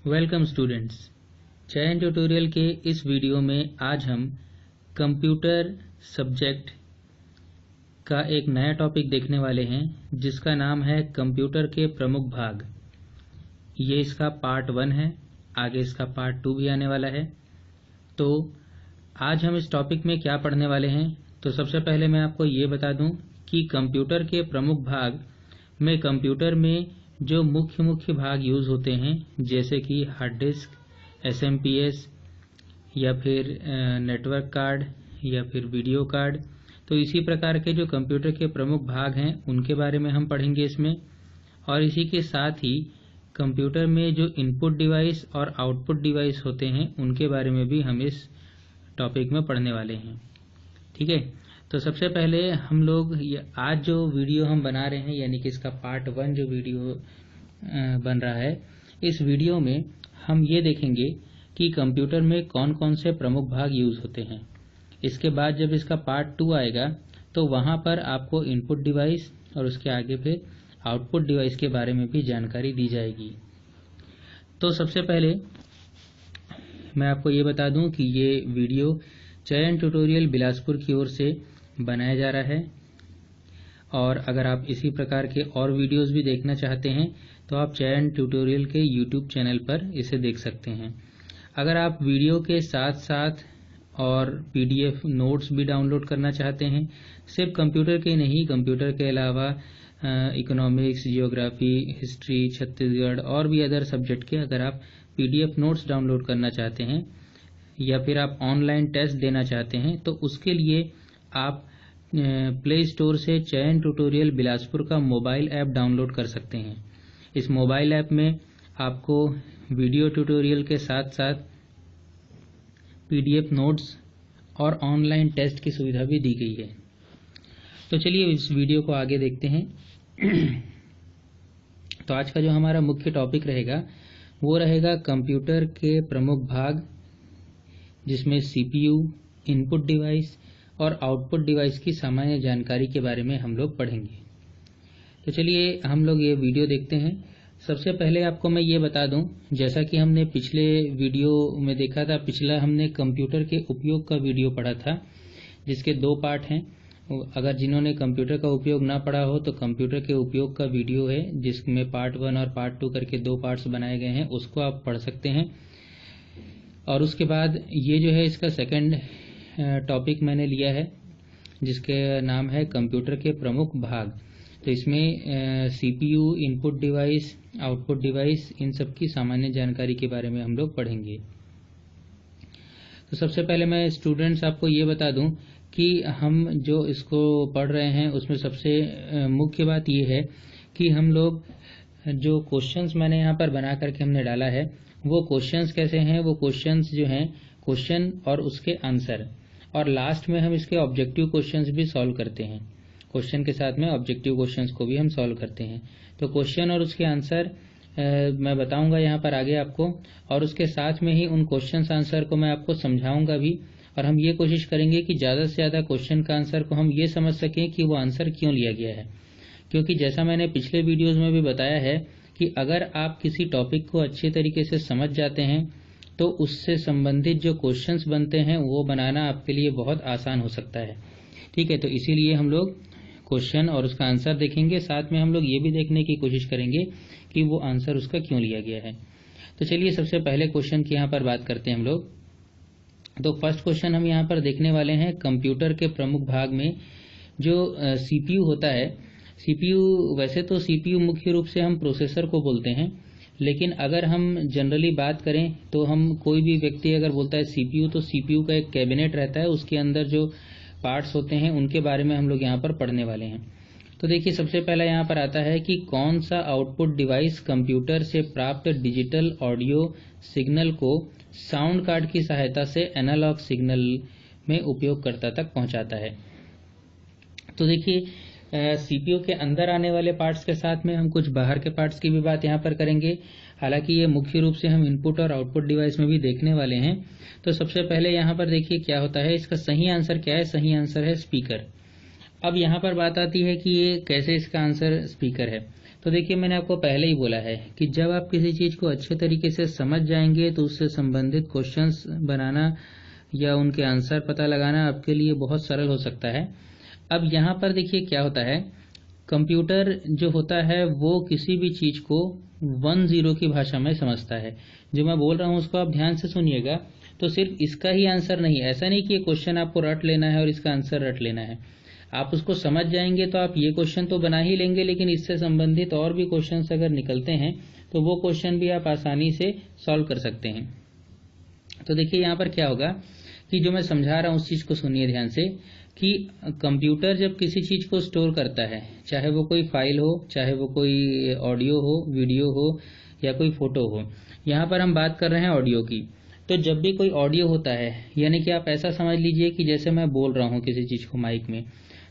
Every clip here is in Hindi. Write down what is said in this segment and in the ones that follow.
Welcome students. चयन ट्यूटोरियल के इस वीडियो में आज हम कंप्यूटर सब्जेक्ट का एक नया टॉपिक देखने वाले हैं जिसका नाम है कंप्यूटर के प्रमुख भाग। ये इसका पार्ट 1 है, आगे इसका पार्ट 2 भी आने वाला है। तो आज हम इस टॉपिक में क्या पढ़ने वाले हैं, तो सबसे पहले मैं आपको ये बता दूं कि कंप्यूटर के प्रमुख भाग में कंप्यूटर में जो मुख्य भाग यूज़ होते हैं जैसे कि हार्ड डिस्क, SMPS या फिर नेटवर्क कार्ड या फिर वीडियो कार्ड, तो इसी प्रकार के जो कंप्यूटर के प्रमुख भाग हैं उनके बारे में हम पढ़ेंगे इसमें। और इसी के साथ ही कंप्यूटर में जो इनपुट डिवाइस और आउटपुट डिवाइस होते हैं उनके बारे में भी हम इस टॉपिक में पढ़ने वाले हैं। ठीक है, तो सबसे पहले हम लोग आज जो वीडियो हम बना रहे हैं यानी कि इसका पार्ट 1 जो वीडियो बन रहा है, इस वीडियो में हम ये देखेंगे कि कंप्यूटर में कौन कौन से प्रमुख भाग यूज़ होते हैं। इसके बाद जब इसका पार्ट 2 आएगा तो वहाँ पर आपको इनपुट डिवाइस और उसके आगे फिर आउटपुट डिवाइस के बारे में भी जानकारी दी जाएगी। तो सबसे पहले मैं आपको ये बता दूं कि ये वीडियो चयन ट्यूटोरियल बिलासपुर की ओर से बनाया जा रहा है, और अगर आप इसी प्रकार के और वीडियोस भी देखना चाहते हैं तो आप चयन ट्यूटोरियल के YouTube चैनल पर इसे देख सकते हैं। अगर आप वीडियो के साथ साथ और PDF नोट्स भी डाउनलोड करना चाहते हैं, सिर्फ कंप्यूटर के नहीं, कंप्यूटर के अलावा इकोनॉमिक्स, जियोग्राफी, हिस्ट्री, छत्तीसगढ़ और भी अदर सब्जेक्ट के अगर आप PDF नोट्स डाउनलोड करना चाहते हैं या फिर आप ऑनलाइन टेस्ट देना चाहते हैं तो उसके लिए आप प्ले स्टोर से चयन ट्यूटोरियल बिलासपुर का मोबाइल ऐप डाउनलोड कर सकते हैं। इस मोबाइल ऐप में आपको वीडियो ट्यूटोरियल के साथ साथ PDF नोट्स और ऑनलाइन टेस्ट की सुविधा भी दी गई है। तो चलिए इस वीडियो को आगे देखते हैं। तो आज का जो हमारा मुख्य टॉपिक रहेगा वो रहेगा कंप्यूटर के प्रमुख भाग, जिसमें CPU, इनपुट डिवाइस और आउटपुट डिवाइस की सामान्य जानकारी के बारे में हम लोग पढ़ेंगे। तो चलिए हम लोग ये वीडियो देखते हैं। सबसे पहले आपको मैं ये बता दूं, जैसा कि हमने पिछले वीडियो में देखा था, पिछला हमने कंप्यूटर के उपयोग का वीडियो पढ़ा था जिसके 2 पार्ट हैं। अगर जिन्होंने कंप्यूटर का उपयोग ना पढ़ा हो तो कंप्यूटर के उपयोग का वीडियो है जिसमें पार्ट 1 और पार्ट 2 करके 2 पार्ट्स बनाए गए हैं, उसको आप पढ़ सकते हैं। और उसके बाद ये जो है इसका सेकंड टॉपिक मैंने लिया है जिसके नाम है कंप्यूटर के प्रमुख भाग। तो इसमें CPU, input device, output device, इन सब की सामान्य जानकारी के बारे में हम लोग पढ़ेंगे। तो सबसे पहले मैं स्टूडेंट्स आपको ये बता दूं कि हम जो इसको पढ़ रहे हैं उसमें सबसे मुख्य बात ये है कि हम लोग जो क्वेश्चंस मैंने यहाँ पर बना करके हमने डाला है वो क्वेश्चंस कैसे हैं, वो क्वेश्चंस जो हैं क्वेश्चन और उसके आंसर, और लास्ट में हम इसके ऑब्जेक्टिव क्वेश्चंस भी सॉल्व करते हैं। क्वेश्चन के साथ में ऑब्जेक्टिव क्वेश्चंस को भी हम सॉल्व करते हैं। तो क्वेश्चन और उसके आंसर मैं बताऊंगा यहाँ पर आगे आपको, और उसके साथ में ही उन क्वेश्चन आंसर को मैं आपको समझाऊंगा भी, और हम ये कोशिश करेंगे कि ज़्यादा से ज़्यादा क्वेश्चन का आंसर को हम ये समझ सकें कि वो आंसर क्यों लिया गया है। क्योंकि जैसा मैंने पिछले वीडियोज़ में भी बताया है कि अगर आप किसी टॉपिक को अच्छे तरीके से समझ जाते हैं तो उससे संबंधित जो क्वेश्चंस बनते हैं वो बनाना आपके लिए बहुत आसान हो सकता है। ठीक है, तो इसीलिए हम लोग क्वेश्चन और उसका आंसर देखेंगे, साथ में हम लोग ये भी देखने की कोशिश करेंगे कि वो आंसर उसका क्यों लिया गया है। तो चलिए सबसे पहले क्वेश्चन की यहाँ पर बात करते हैं हम लोग। तो फर्स्ट क्वेश्चन हम यहाँ पर देखने वाले हैं कंप्यूटर के प्रमुख भाग में जो CPU होता है। CPU, वैसे तो CPU मुख्य रूप से हम प्रोसेसर को बोलते हैं, लेकिन अगर हम जनरली बात करें तो हम कोई भी व्यक्ति अगर बोलता है CPU तो CPU का एक कैबिनेट रहता है, उसके अंदर जो पार्ट्स होते हैं उनके बारे में हम लोग यहाँ पर पढ़ने वाले हैं। तो देखिए सबसे पहला यहाँ पर आता है कि कौन सा आउटपुट डिवाइस कंप्यूटर से प्राप्त डिजिटल ऑडियो सिग्नल को साउंड कार्ड की सहायता से एनालॉग सिग्नल में उपयोगकर्ता तक पहुँचाता है। तो देखिए CPU के अंदर आने वाले पार्ट्स के साथ में हम कुछ बाहर के पार्ट्स की भी बात यहाँ पर करेंगे। हालांकि ये मुख्य रूप से हम इनपुट और आउटपुट डिवाइस में भी देखने वाले हैं। तो सबसे पहले यहाँ पर देखिए क्या होता है, इसका सही आंसर क्या है। सही आंसर है स्पीकर। अब यहाँ पर बात आती है कि ये कैसे इसका आंसर स्पीकर है। तो देखिए मैंने आपको पहले ही बोला है कि जब आप किसी चीज को अच्छे तरीके से समझ जाएंगे तो उससे संबंधित क्वेश्चंस बनाना या उनके आंसर पता लगाना आपके लिए बहुत सरल हो सकता है। अब यहाँ पर देखिए क्या होता है, कंप्यूटर जो होता है वो किसी भी चीज को 1-0 की भाषा में समझता है। जो मैं बोल रहा हूँ उसको आप ध्यान से सुनिएगा। तो सिर्फ इसका ही आंसर नहीं, ऐसा नहीं कि ये क्वेश्चन आपको रट लेना है और इसका आंसर रट लेना है। आप उसको समझ जाएंगे तो आप ये क्वेश्चन तो बना ही लेंगे, लेकिन इससे संबंधित और भी क्वेश्चन अगर निकलते हैं तो वो क्वेश्चन भी आप आसानी से सॉल्व कर सकते हैं। तो देखिए यहाँ पर क्या होगा कि जो मैं समझा रहा हूँ उस चीज को सुनिए ध्यान से, कि कंप्यूटर जब किसी चीज को स्टोर करता है, चाहे वो कोई फाइल हो, चाहे वो कोई ऑडियो हो, वीडियो हो या कोई फोटो हो। यहाँ पर हम बात कर रहे हैं ऑडियो की। तो जब भी कोई ऑडियो होता है, यानी कि आप ऐसा समझ लीजिए कि जैसे मैं बोल रहा हूँ किसी चीज को माइक में,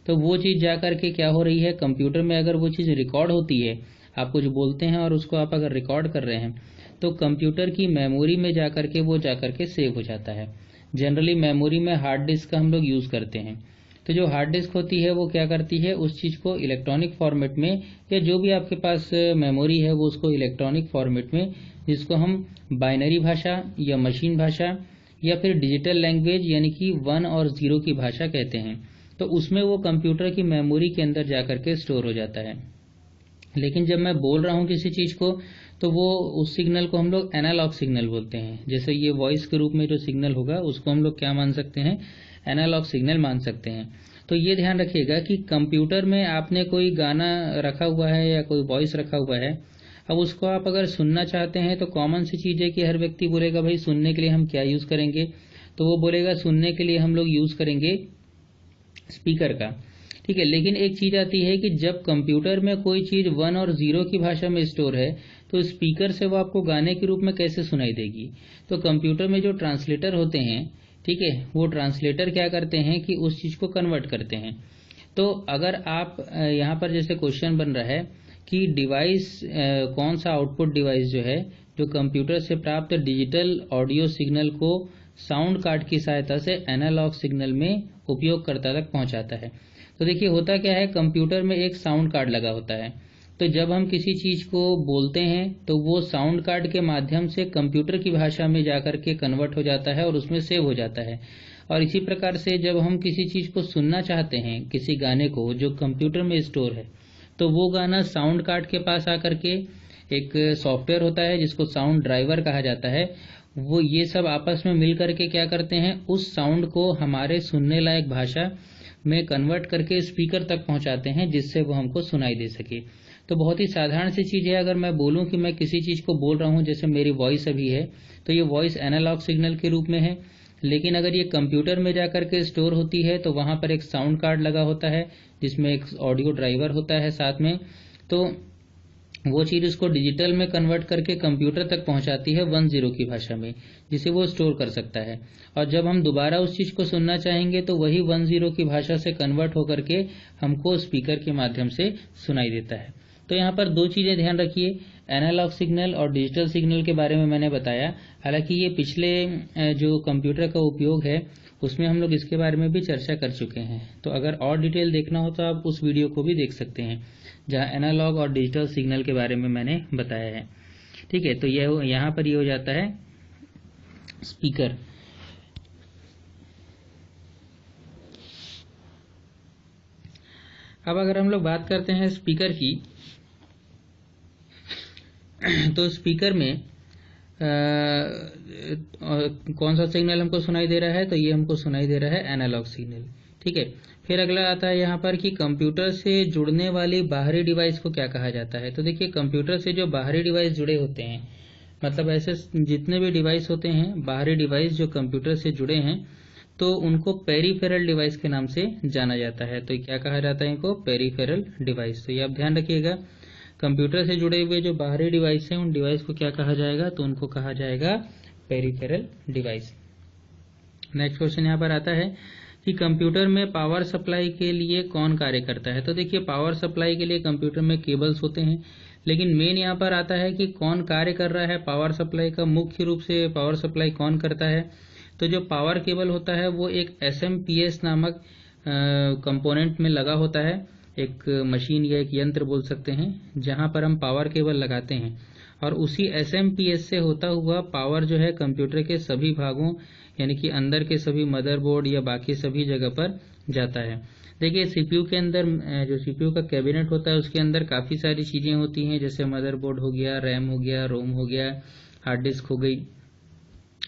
तो वो चीज जाकर के क्या हो रही है, कंप्यूटर में अगर वो चीज रिकॉर्ड होती है, आप कुछ बोलते हैं और उसको आप अगर रिकॉर्ड कर रहे हैं तो कंप्यूटर की मेमोरी में जाकर के वो जाकर के सेव हो जाता है। जनरली मेमोरी में हार्ड डिस्क का हम लोग यूज करते हैं। तो जो हार्ड डिस्क होती है वो क्या करती है, उस चीज को इलेक्ट्रॉनिक फॉर्मेट में, या जो भी आपके पास मेमोरी है वो उसको इलेक्ट्रॉनिक फॉर्मेट में, जिसको हम बाइनरी भाषा या मशीन भाषा या फिर डिजिटल लैंग्वेज यानी कि 1 और 0 की भाषा कहते हैं, तो उसमें वो कंप्यूटर की मेमोरी के अंदर जाकर के स्टोर हो जाता है। लेकिन जब मैं बोल रहा हूँ किसी चीज को तो वो उस सिग्नल को हम लोग एनालॉग सिग्नल बोलते हैं। जैसे ये वॉइस के रूप में जो सिग्नल होगा उसको हम लोग क्या मान सकते हैं, एनालॉग सिग्नल मान सकते हैं। तो ये ध्यान रखिएगा कि कंप्यूटर में आपने कोई गाना रखा हुआ है या कोई वॉइस रखा हुआ है, अब उसको आप अगर सुनना चाहते हैं तो कॉमन सी चीज है कि हर व्यक्ति बोलेगा भाई सुनने के लिए हम क्या यूज करेंगे, तो वो बोलेगा सुनने के लिए हम लोग यूज करेंगे स्पीकर का, ठीक है। लेकिन एक चीज आती है कि जब कंप्यूटर में कोई चीज 1 और 0 की भाषा में स्टोर है तो स्पीकर से वो आपको गाने के रूप में कैसे सुनाई देगी। तो कंप्यूटर में जो ट्रांसलेटर होते हैं, ठीक है, वो ट्रांसलेटर क्या करते हैं कि उस चीज को कन्वर्ट करते हैं। तो अगर आप यहाँ पर जैसे क्वेश्चन बन रहा है कि डिवाइस कौन सा आउटपुट डिवाइस जो है जो कंप्यूटर से प्राप्त डिजिटल ऑडियो सिग्नल को साउंड कार्ड की सहायता से एनालॉग सिग्नल में उपयोगकर्ता तक पहुंचाता है। तो देखिए होता क्या है, कंप्यूटर में एक साउंड कार्ड लगा होता है। तो जब हम किसी चीज को बोलते हैं तो वो साउंड कार्ड के माध्यम से कंप्यूटर की भाषा में जाकर के कन्वर्ट हो जाता है और उसमें सेव हो जाता है। और इसी प्रकार से जब हम किसी चीज को सुनना चाहते हैं, किसी गाने को जो कंप्यूटर में स्टोर है, तो वो गाना साउंड कार्ड के पास आकर के एक सॉफ्टवेयर होता है जिसको साउंड ड्राइवर कहा जाता है, वो ये सब आपस में मिल करके क्या करते हैं, उस साउंड को हमारे सुनने लायक भाषा में कन्वर्ट करके स्पीकर तक पहुंचाते हैं जिससे वो हमको सुनाई दे सके। तो बहुत ही साधारण सी चीज है, अगर मैं बोलूं कि मैं किसी चीज को बोल रहा हूं, जैसे मेरी वॉइस अभी है, तो ये वॉइस एनालॉग सिग्नल के रूप में है। लेकिन अगर ये कंप्यूटर में जाकर के स्टोर होती है तो वहां पर एक साउंड कार्ड लगा होता है जिसमें एक ऑडियो ड्राइवर होता है साथ में, तो वो चीज उसको डिजिटल में कन्वर्ट करके कंप्यूटर तक पहुंचाती है 1-0 की भाषा में, जिसे वो स्टोर कर सकता है। और जब हम दोबारा उस चीज को सुनना चाहेंगे तो वही 1-0 की भाषा से कन्वर्ट होकर के हमको स्पीकर के माध्यम से सुनाई देता है। तो यहाँ पर दो चीजें ध्यान रखिए, एनालॉग सिग्नल और डिजिटल सिग्नल के बारे में मैंने बताया। हालांकि ये पिछले जो कंप्यूटर का उपयोग है उसमें हम लोग इसके बारे में भी चर्चा कर चुके हैं। तो अगर और डिटेल देखना हो तो आप उस वीडियो को भी देख सकते हैं जहां एनालॉग और डिजिटल सिग्नल के बारे में मैंने बताया है, ठीक है। तो यह यहाँ पर ये हो जाता है स्पीकर। अब अगर हम लोग बात करते हैं स्पीकर की, तो स्पीकर में कौन सा सिग्नल हमको सुनाई दे रहा है, तो ये हमको सुनाई दे रहा है एनालॉग सिग्नल, ठीक है। फिर अगला आता है यहाँ पर कि कंप्यूटर से जुड़ने वाली बाहरी डिवाइस को क्या कहा जाता है। तो देखिए कंप्यूटर से जो बाहरी डिवाइस जुड़े होते हैं, मतलब ऐसे जितने भी डिवाइस होते हैं बाहरी डिवाइस जो कंप्यूटर से जुड़े हैं, तो उनको पेरिफेरल डिवाइस के नाम से जाना जाता है। तो क्या कहा जाता है इनको, पेरिफेरल डिवाइस। तो ये आप ध्यान रखिएगा, कंप्यूटर से जुड़े हुए जो बाहरी डिवाइस हैं उन डिवाइस को क्या कहा जाएगा, तो उनको कहा जाएगा पेरिफेरल डिवाइस। नेक्स्ट क्वेश्चन यहाँ पर आता है कि कंप्यूटर में पावर सप्लाई के लिए कौन कार्य करता है। तो देखिए पावर सप्लाई के लिए कंप्यूटर में केबल्स होते हैं, लेकिन मेन यहाँ पर आता है कि कौन कार्य कर रहा है पावर सप्लाई का, मुख्य रूप से पावर सप्लाई कौन करता है। तो जो पावर केबल होता है वो एक SMPS नामक कंपोनेंट में लगा होता है, एक मशीन या एक यंत्र बोल सकते हैं, जहां पर हम पावर केबल लगाते हैं और उसी एसएमपीएस से होता हुआ पावर जो है कंप्यूटर के सभी भागों यानी कि अंदर के सभी मदरबोर्ड या बाकी सभी जगह पर जाता है। देखिए सीपीयू के अंदर जो सीपीयू का कैबिनेट होता है उसके अंदर काफ़ी सारी चीज़ें होती हैं, जैसे मदरबोर्ड हो गया, रैम हो गया, रोम हो गया, हार्ड डिस्क हो गई,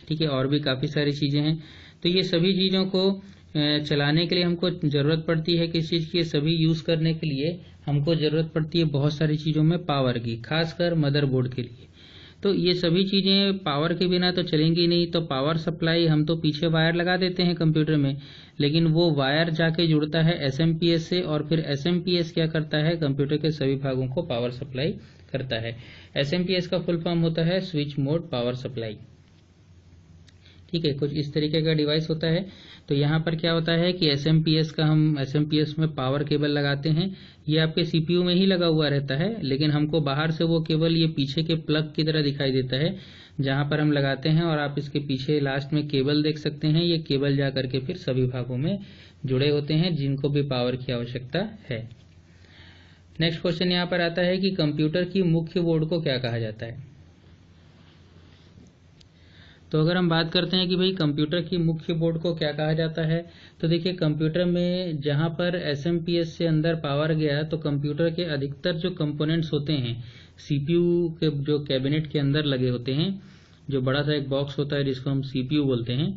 ठीक है, और भी काफ़ी सारी चीज़ें हैं। तो ये सभी चीज़ों को चलाने के लिए हमको ज़रूरत पड़ती है किस चीज़ की, सभी यूज़ करने के लिए हमको ज़रूरत पड़ती है बहुत सारी चीज़ों में पावर की, खासकर मदरबोर्ड के लिए। तो ये सभी चीज़ें पावर के बिना तो चलेंगी नहीं। तो पावर सप्लाई हम तो पीछे वायर लगा देते हैं कंप्यूटर में, लेकिन वो वायर जाके जुड़ता है एसएमपीएस से और फिर एसएमपीएस क्या करता है, कंप्यूटर के सभी भागों को पावर सप्लाई करता है। एसएमपीएस का फुल फॉर्म होता है स्विच मोड पावर सप्लाई, ठीक है, कुछ इस तरीके का डिवाइस होता है। तो यहाँ पर क्या होता है कि एसएमपीएस में पावर केबल लगाते हैं, ये आपके सीपीयू में ही लगा हुआ रहता है, लेकिन हमको बाहर से वो केबल ये पीछे के प्लग की तरह दिखाई देता है जहाँ पर हम लगाते हैं, और आप इसके पीछे लास्ट में केबल देख सकते हैं। ये केबल जा करके फिर सभी भागों में जुड़े होते हैं जिनको भी पावर की आवश्यकता है। नेक्स्ट क्वेश्चन यहाँ पर आता है कि कंप्यूटर की मुख्य बोर्ड को क्या कहा जाता है। तो अगर हम बात करते हैं कि भाई कंप्यूटर की मुख्य बोर्ड को क्या कहा जाता है, तो देखिए कंप्यूटर में जहां पर एसएमपीएस से अंदर पावर गया तो कंप्यूटर के अधिकतर जो कंपोनेंट्स होते हैं सीपीयू के जो कैबिनेट के अंदर लगे होते हैं, जो बड़ा सा एक बॉक्स होता है जिसको हम सीपीयू बोलते हैं,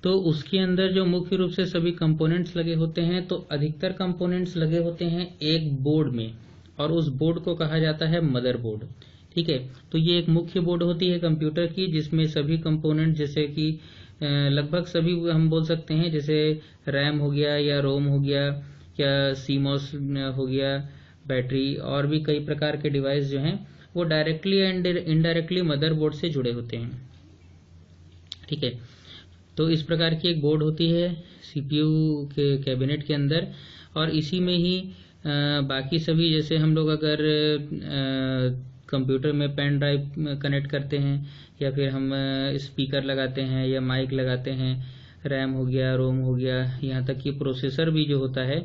तो उसके अंदर जो मुख्य रूप से सभी कंपोनेंट्स लगे होते हैं, तो अधिकतर कंपोनेंट्स लगे होते हैं एक बोर्ड में, और उस बोर्ड को कहा जाता है मदरबोर्ड, ठीक है। तो ये एक मुख्य बोर्ड होती है कंप्यूटर की जिसमें सभी कंपोनेंट जैसे कि लगभग सभी हम बोल सकते हैं, जैसे रैम हो गया या रोम हो गया या सीमॉस हो गया, बैटरी और भी कई प्रकार के डिवाइस जो हैं वो डायरेक्टली एंड इनडायरेक्टली मदरबोर्ड से जुड़े होते हैं, ठीक है। तो इस प्रकार की एक बोर्ड होती है सीपीयू के कैबिनेट के अंदर, और इसी में ही बाकी सभी, जैसे हम लोग अगर कंप्यूटर में पेन ड्राइव कनेक्ट करते हैं या फिर हम स्पीकर लगाते हैं या माइक लगाते हैं, रैम हो गया, रोम हो गया, यहाँ तक कि प्रोसेसर भी जो होता है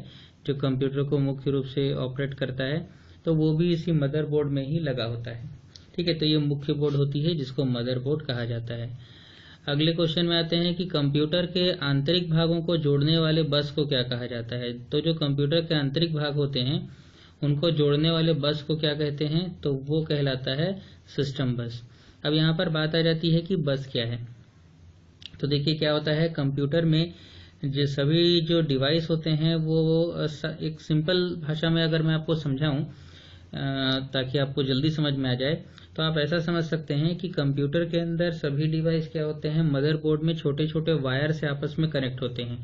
जो कंप्यूटर को मुख्य रूप से ऑपरेट करता है, तो वो भी इसी मदरबोर्ड में ही लगा होता है, ठीक है। तो ये मुख्य बोर्ड होती है जिसको मदरबोर्ड कहा जाता है। अगले क्वेश्चन में आते हैं कि कंप्यूटर के आंतरिक भागों को जोड़ने वाले बस को क्या कहा जाता है। तो जो कंप्यूटर के आंतरिक भाग होते हैं उनको जोड़ने वाले बस को क्या कहते हैं, तो वो कहलाता है सिस्टम बस। अब यहाँ पर बात आ जाती है कि बस क्या है। तो देखिए क्या होता है, कंप्यूटर में जो सभी जो डिवाइस होते हैं वो एक सिंपल भाषा में अगर मैं आपको समझाऊं ताकि आपको जल्दी समझ में आ जाए, तो आप ऐसा समझ सकते हैं कि कंप्यूटर के अंदर सभी डिवाइस क्या होते हैं, मदरबोर्ड में छोटे छोटे वायर से आपस में कनेक्ट होते हैं।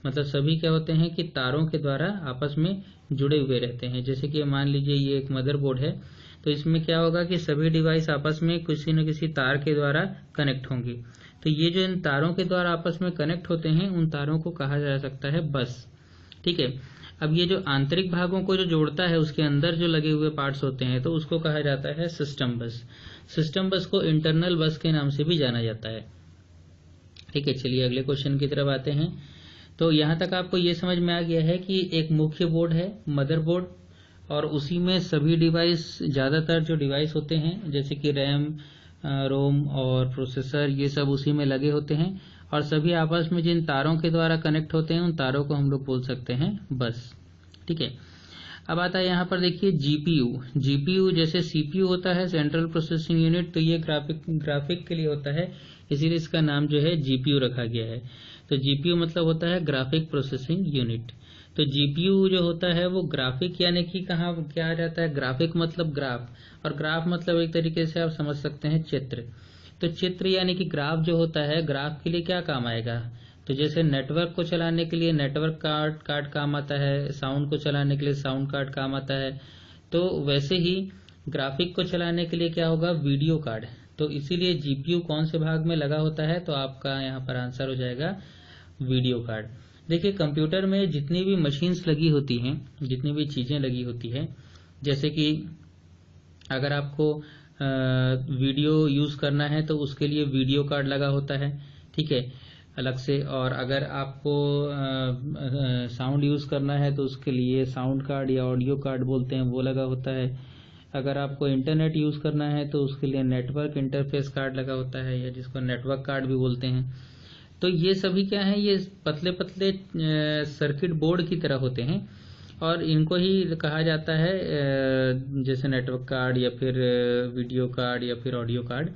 मतलब सभी क्या होते हैं कि तारों के द्वारा आपस में जुड़े हुए रहते हैं। जैसे कि मान लीजिए ये एक मदरबोर्ड है, तो इसमें क्या होगा कि सभी डिवाइस आपस में किसी न किसी तार के द्वारा कनेक्ट होंगे। तो ये जो इन तारों के द्वारा आपस में कनेक्ट होते हैं उन तारों को कहा जा सकता है बस, ठीक है। अब ये जो आंतरिक भागों को जो जोड़ता है उसके अंदर जो लगे हुए पार्ट्स होते हैं तो उसको कहा जाता है सिस्टम बस। सिस्टम बस को इंटरनल बस के नाम से भी जाना जाता है, ठीक है। चलिए अगले क्वेश्चन की तरफ आते हैं। तो यहाँ तक आपको ये समझ में आ गया है कि एक मुख्य बोर्ड है मदरबोर्ड, और उसी में सभी डिवाइस, ज़्यादातर जो डिवाइस होते हैं जैसे कि रैम, रोम और प्रोसेसर, ये सब उसी में लगे होते हैं, और सभी आपस में जिन तारों के द्वारा कनेक्ट होते हैं उन तारों को हम लोग बोल सकते हैं बस, ठीक है। अब आता है यहाँ पर देखिए जीपीयू। जीपीयू जैसे सीपीयू होता है सेंट्रल प्रोसेसिंग यूनिट, तो ये ग्राफिक के लिए होता है, इसीलिए इसका नाम जो है जीपीयू रखा गया है। तो जीपीयू मतलब होता है ग्राफिक प्रोसेसिंग यूनिट। तो जीपीयू जो होता है वो ग्राफिक यानी कि कहाँ क्या आ जाता है, ग्राफिक मतलब ग्राफ, और ग्राफ मतलब एक तरीके से आप समझ सकते हैं चित्र। तो चित्र यानी कि ग्राफ जो होता है, ग्राफ के लिए क्या काम आएगा, तो जैसे नेटवर्क को चलाने के लिए नेटवर्क कार्ड काम आता है, साउंड को चलाने के लिए साउंड कार्ड काम आता है, तो वैसे ही ग्राफिक को चलाने के लिए क्या होगा, वीडियो कार्ड। तो इसीलिए जीपीयू कौन से भाग में लगा होता है, तो आपका यहाँ पर आंसर हो जाएगा वीडियो कार्ड। देखिए कंप्यूटर में जितनी भी मशीन्स लगी होती हैं, जितनी भी चीजें लगी होती हैं, जैसे कि अगर आपको वीडियो यूज करना है तो उसके लिए वीडियो कार्ड लगा होता है, ठीक है। अलग से, और अगर आपको साउंड यूज़ करना है तो उसके लिए साउंड कार्ड या ऑडियो कार्ड बोलते हैं वो लगा होता है। अगर आपको इंटरनेट यूज़ करना है तो उसके लिए नेटवर्क इंटरफेस कार्ड लगा होता है, या जिसको नेटवर्क कार्ड भी बोलते हैं। तो ये सभी क्या है, ये पतले पतले सर्किट बोर्ड की तरह होते हैं, और इनको ही कहा जाता है जैसे नेटवर्क कार्ड या फिर वीडियो कार्ड या फिर ऑडियो कार्ड।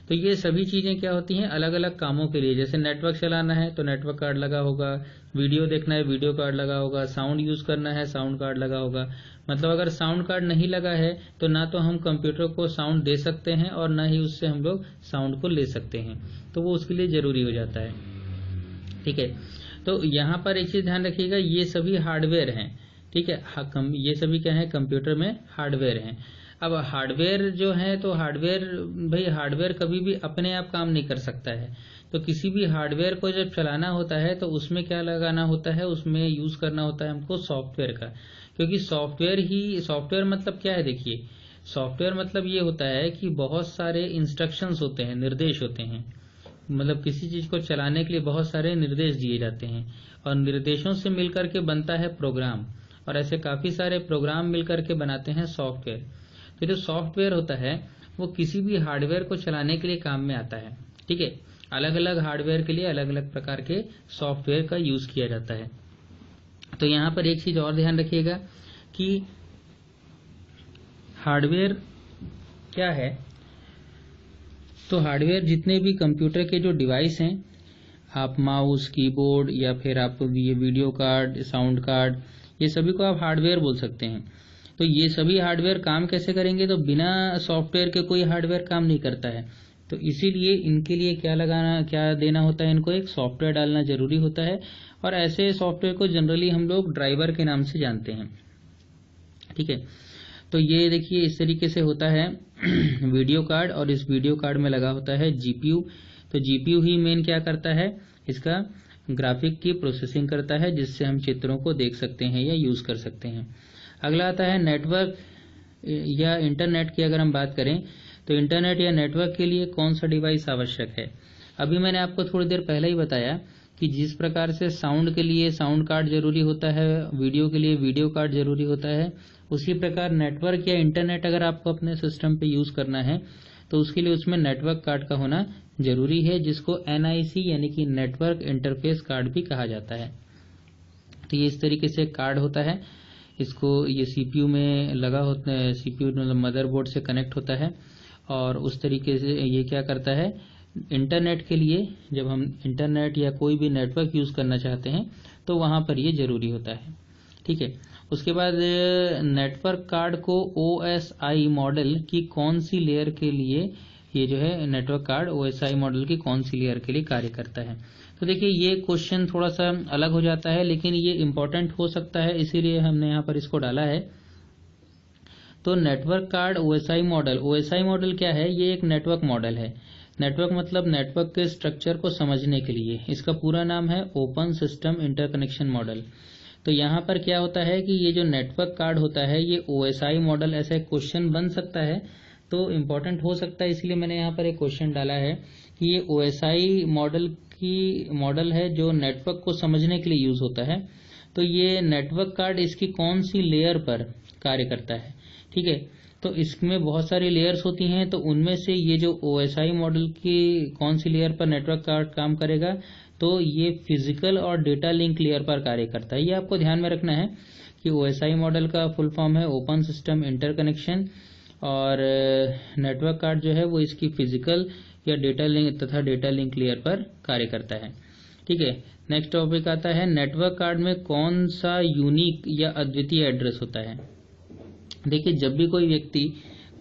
तो ये सभी चीज़ें क्या होती हैं, अलग अलग कामों के लिए। जैसे नेटवर्क चलाना है तो नेटवर्क कार्ड लगा होगा, वीडियो देखना है वीडियो कार्ड लगा होगा, साउंड यूज़ करना है साउंड कार्ड लगा होगा। मतलब अगर साउंड कार्ड नहीं लगा है तो ना तो हम कंप्यूटर को साउंड दे सकते हैं और ना ही उससे हम लोग साउंड को ले सकते हैं, तो वो उसके लिए ज़रूरी हो जाता है। ठीक है, तो यहाँ पर एक चीज़ ध्यान रखिएगा, ये सभी हार्डवेयर हैं। ठीक है, ये सभी क्या है, कंप्यूटर में हार्डवेयर हैं। अब हार्डवेयर जो है, तो हार्डवेयर भाई हार्डवेयर कभी भी अपने आप काम नहीं कर सकता है। तो किसी भी हार्डवेयर को जब चलाना होता है तो उसमें क्या लगाना होता है, उसमें यूज़ करना होता है हमको सॉफ्टवेयर का। क्योंकि सॉफ्टवेयर मतलब क्या है, देखिए सॉफ्टवेयर मतलब ये होता है कि बहुत सारे इंस्ट्रक्शंस होते हैं, निर्देश होते हैं। मतलब किसी चीज को चलाने के लिए बहुत सारे निर्देश दिए जाते हैं, और निर्देशों से मिलकर के बनता है प्रोग्राम, और ऐसे काफी सारे प्रोग्राम मिलकर के बनाते हैं सॉफ्टवेयर। तो जो सॉफ्टवेयर होता है वो किसी भी हार्डवेयर को चलाने के लिए काम में आता है। ठीक है, अलग अलग हार्डवेयर के लिए अलग अलग प्रकार के सॉफ्टवेयर का यूज किया जाता है। तो यहाँ पर एक चीज और ध्यान रखिएगा कि हार्डवेयर क्या है, तो हार्डवेयर जितने भी कंप्यूटर के जो डिवाइस हैं, आप माउस कीबोर्ड या फिर आप ये वीडियो कार्ड साउंड कार्ड, ये सभी को आप हार्डवेयर बोल सकते हैं। तो ये सभी हार्डवेयर काम कैसे करेंगे, तो बिना सॉफ्टवेयर के कोई हार्डवेयर काम नहीं करता है। तो इसीलिए इनके लिए क्या देना होता है, इनको एक सॉफ्टवेयर डालना जरूरी होता है, और ऐसे सॉफ्टवेयर को जनरली हम लोग ड्राइवर के नाम से जानते हैं। ठीक है, तो ये देखिए इस तरीके से होता है वीडियो कार्ड, और इस वीडियो कार्ड में लगा होता है जीपीयू। तो जीपीयू ही मेन क्या करता है, इसका ग्राफिक की प्रोसेसिंग करता है, जिससे हम चित्रों को देख सकते हैं या यूज कर सकते हैं। अगला आता है नेटवर्क या इंटरनेट की। अगर हम बात करें तो इंटरनेट या नेटवर्क के लिए कौन सा डिवाइस आवश्यक है। अभी मैंने आपको थोड़ी देर पहले ही बताया कि जिस प्रकार से साउंड के लिए साउंड कार्ड जरूरी होता है, वीडियो के लिए वीडियो कार्ड जरूरी होता है, उसी प्रकार नेटवर्क या इंटरनेट अगर आपको अपने सिस्टम पे यूज करना है तो उसके लिए उसमें नेटवर्क कार्ड का होना जरूरी है, जिसको NIC यानी कि नेटवर्क इंटरफेस कार्ड भी कहा जाता है। तो ये इस तरीके से कार्ड होता है, इसको ये CPU में लगा होता है, CPU मतलब मदरबोर्ड से कनेक्ट होता है, और उस तरीके से ये क्या करता है, इंटरनेट के लिए जब हम इंटरनेट या कोई भी नेटवर्क यूज करना चाहते हैं तो वहां पर ये जरूरी होता है। ठीक है, उसके बाद नेटवर्क कार्ड को OSI मॉडल की कौन सी लेयर के लिए, ये जो है नेटवर्क कार्ड OSI मॉडल की कौन सी लेयर के लिए कार्य करता है। तो देखिए ये क्वेश्चन थोड़ा सा अलग हो जाता है, लेकिन ये इम्पोर्टेंट हो सकता है, इसीलिए हमने यहाँ पर इसको डाला है। तो नेटवर्क कार्ड OSI मॉडल क्या है, ये एक नेटवर्क मॉडल है। नेटवर्क मतलब नेटवर्क के स्ट्रक्चर को समझने के लिए, इसका पूरा नाम है ओपन सिस्टम इंटरकनेक्शन मॉडल। तो यहाँ पर क्या होता है कि ये जो नेटवर्क कार्ड होता है ये OSI मॉडल, ऐसा एक क्वेश्चन बन सकता है, तो इम्पोर्टेंट हो सकता है, इसलिए मैंने यहाँ पर एक क्वेश्चन डाला है कि ये OSI मॉडल है जो नेटवर्क को समझने के लिए यूज होता है। तो ये नेटवर्क कार्ड इसकी कौन सी लेयर पर कार्य करता है। ठीक है, तो इसमें बहुत सारी लेयर्स होती हैं, तो उनमें से ये जो OSI मॉडल की कौन सी लेयर पर नेटवर्क कार्ड काम करेगा, तो ये फिजिकल और डेटा लिंक लेयर पर कार्य करता है। ये आपको ध्यान में रखना है कि OSI मॉडल का फुल फॉर्म है ओपन सिस्टम इंटरकनेक्शन, और नेटवर्क कार्ड जो है वो इसकी फिजिकल या डेटा लिंक लेयर पर कार्य करता है। ठीक है, नेक्स्ट टॉपिक आता है नेटवर्क कार्ड में कौन सा यूनिक या अद्वितीय एड्रेस होता है। देखिए जब भी कोई व्यक्ति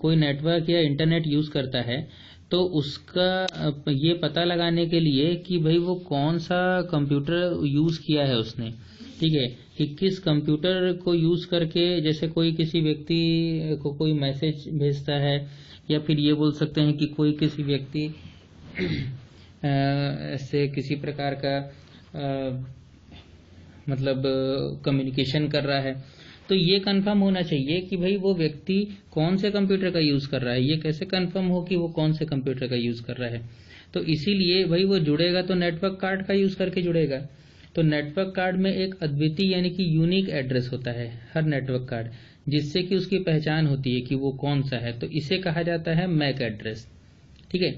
कोई नेटवर्क या इंटरनेट यूज करता है तो उसका ये पता लगाने के लिए कि भाई वो कौन सा कंप्यूटर यूज किया है उसने, ठीक है, कि किस कंप्यूटर को यूज करके, जैसे कोई किसी व्यक्ति को कोई मैसेज भेजता है, या फिर ये बोल सकते हैं कि कोई किसी व्यक्ति से किसी प्रकार का मतलब कम्युनिकेशन कर रहा है, तो ये कंफर्म होना चाहिए कि भाई वो व्यक्ति कौन से कंप्यूटर का यूज कर रहा है। ये कैसे कंफर्म हो कि वो कौन से कंप्यूटर का यूज कर रहा है? तो इसीलिए भाई वो जुड़ेगा तो नेटवर्क कार्ड का यूज करके जुड़ेगा। तो नेटवर्क कार्ड में एक अद्वितीय यानी कि यूनिक एड्रेस होता है हर नेटवर्क कार्ड, जिससे कि उसकी पहचान होती है कि वो कौन सा है। तो इसे कहा जाता है मैक एड्रेस। ठीक है,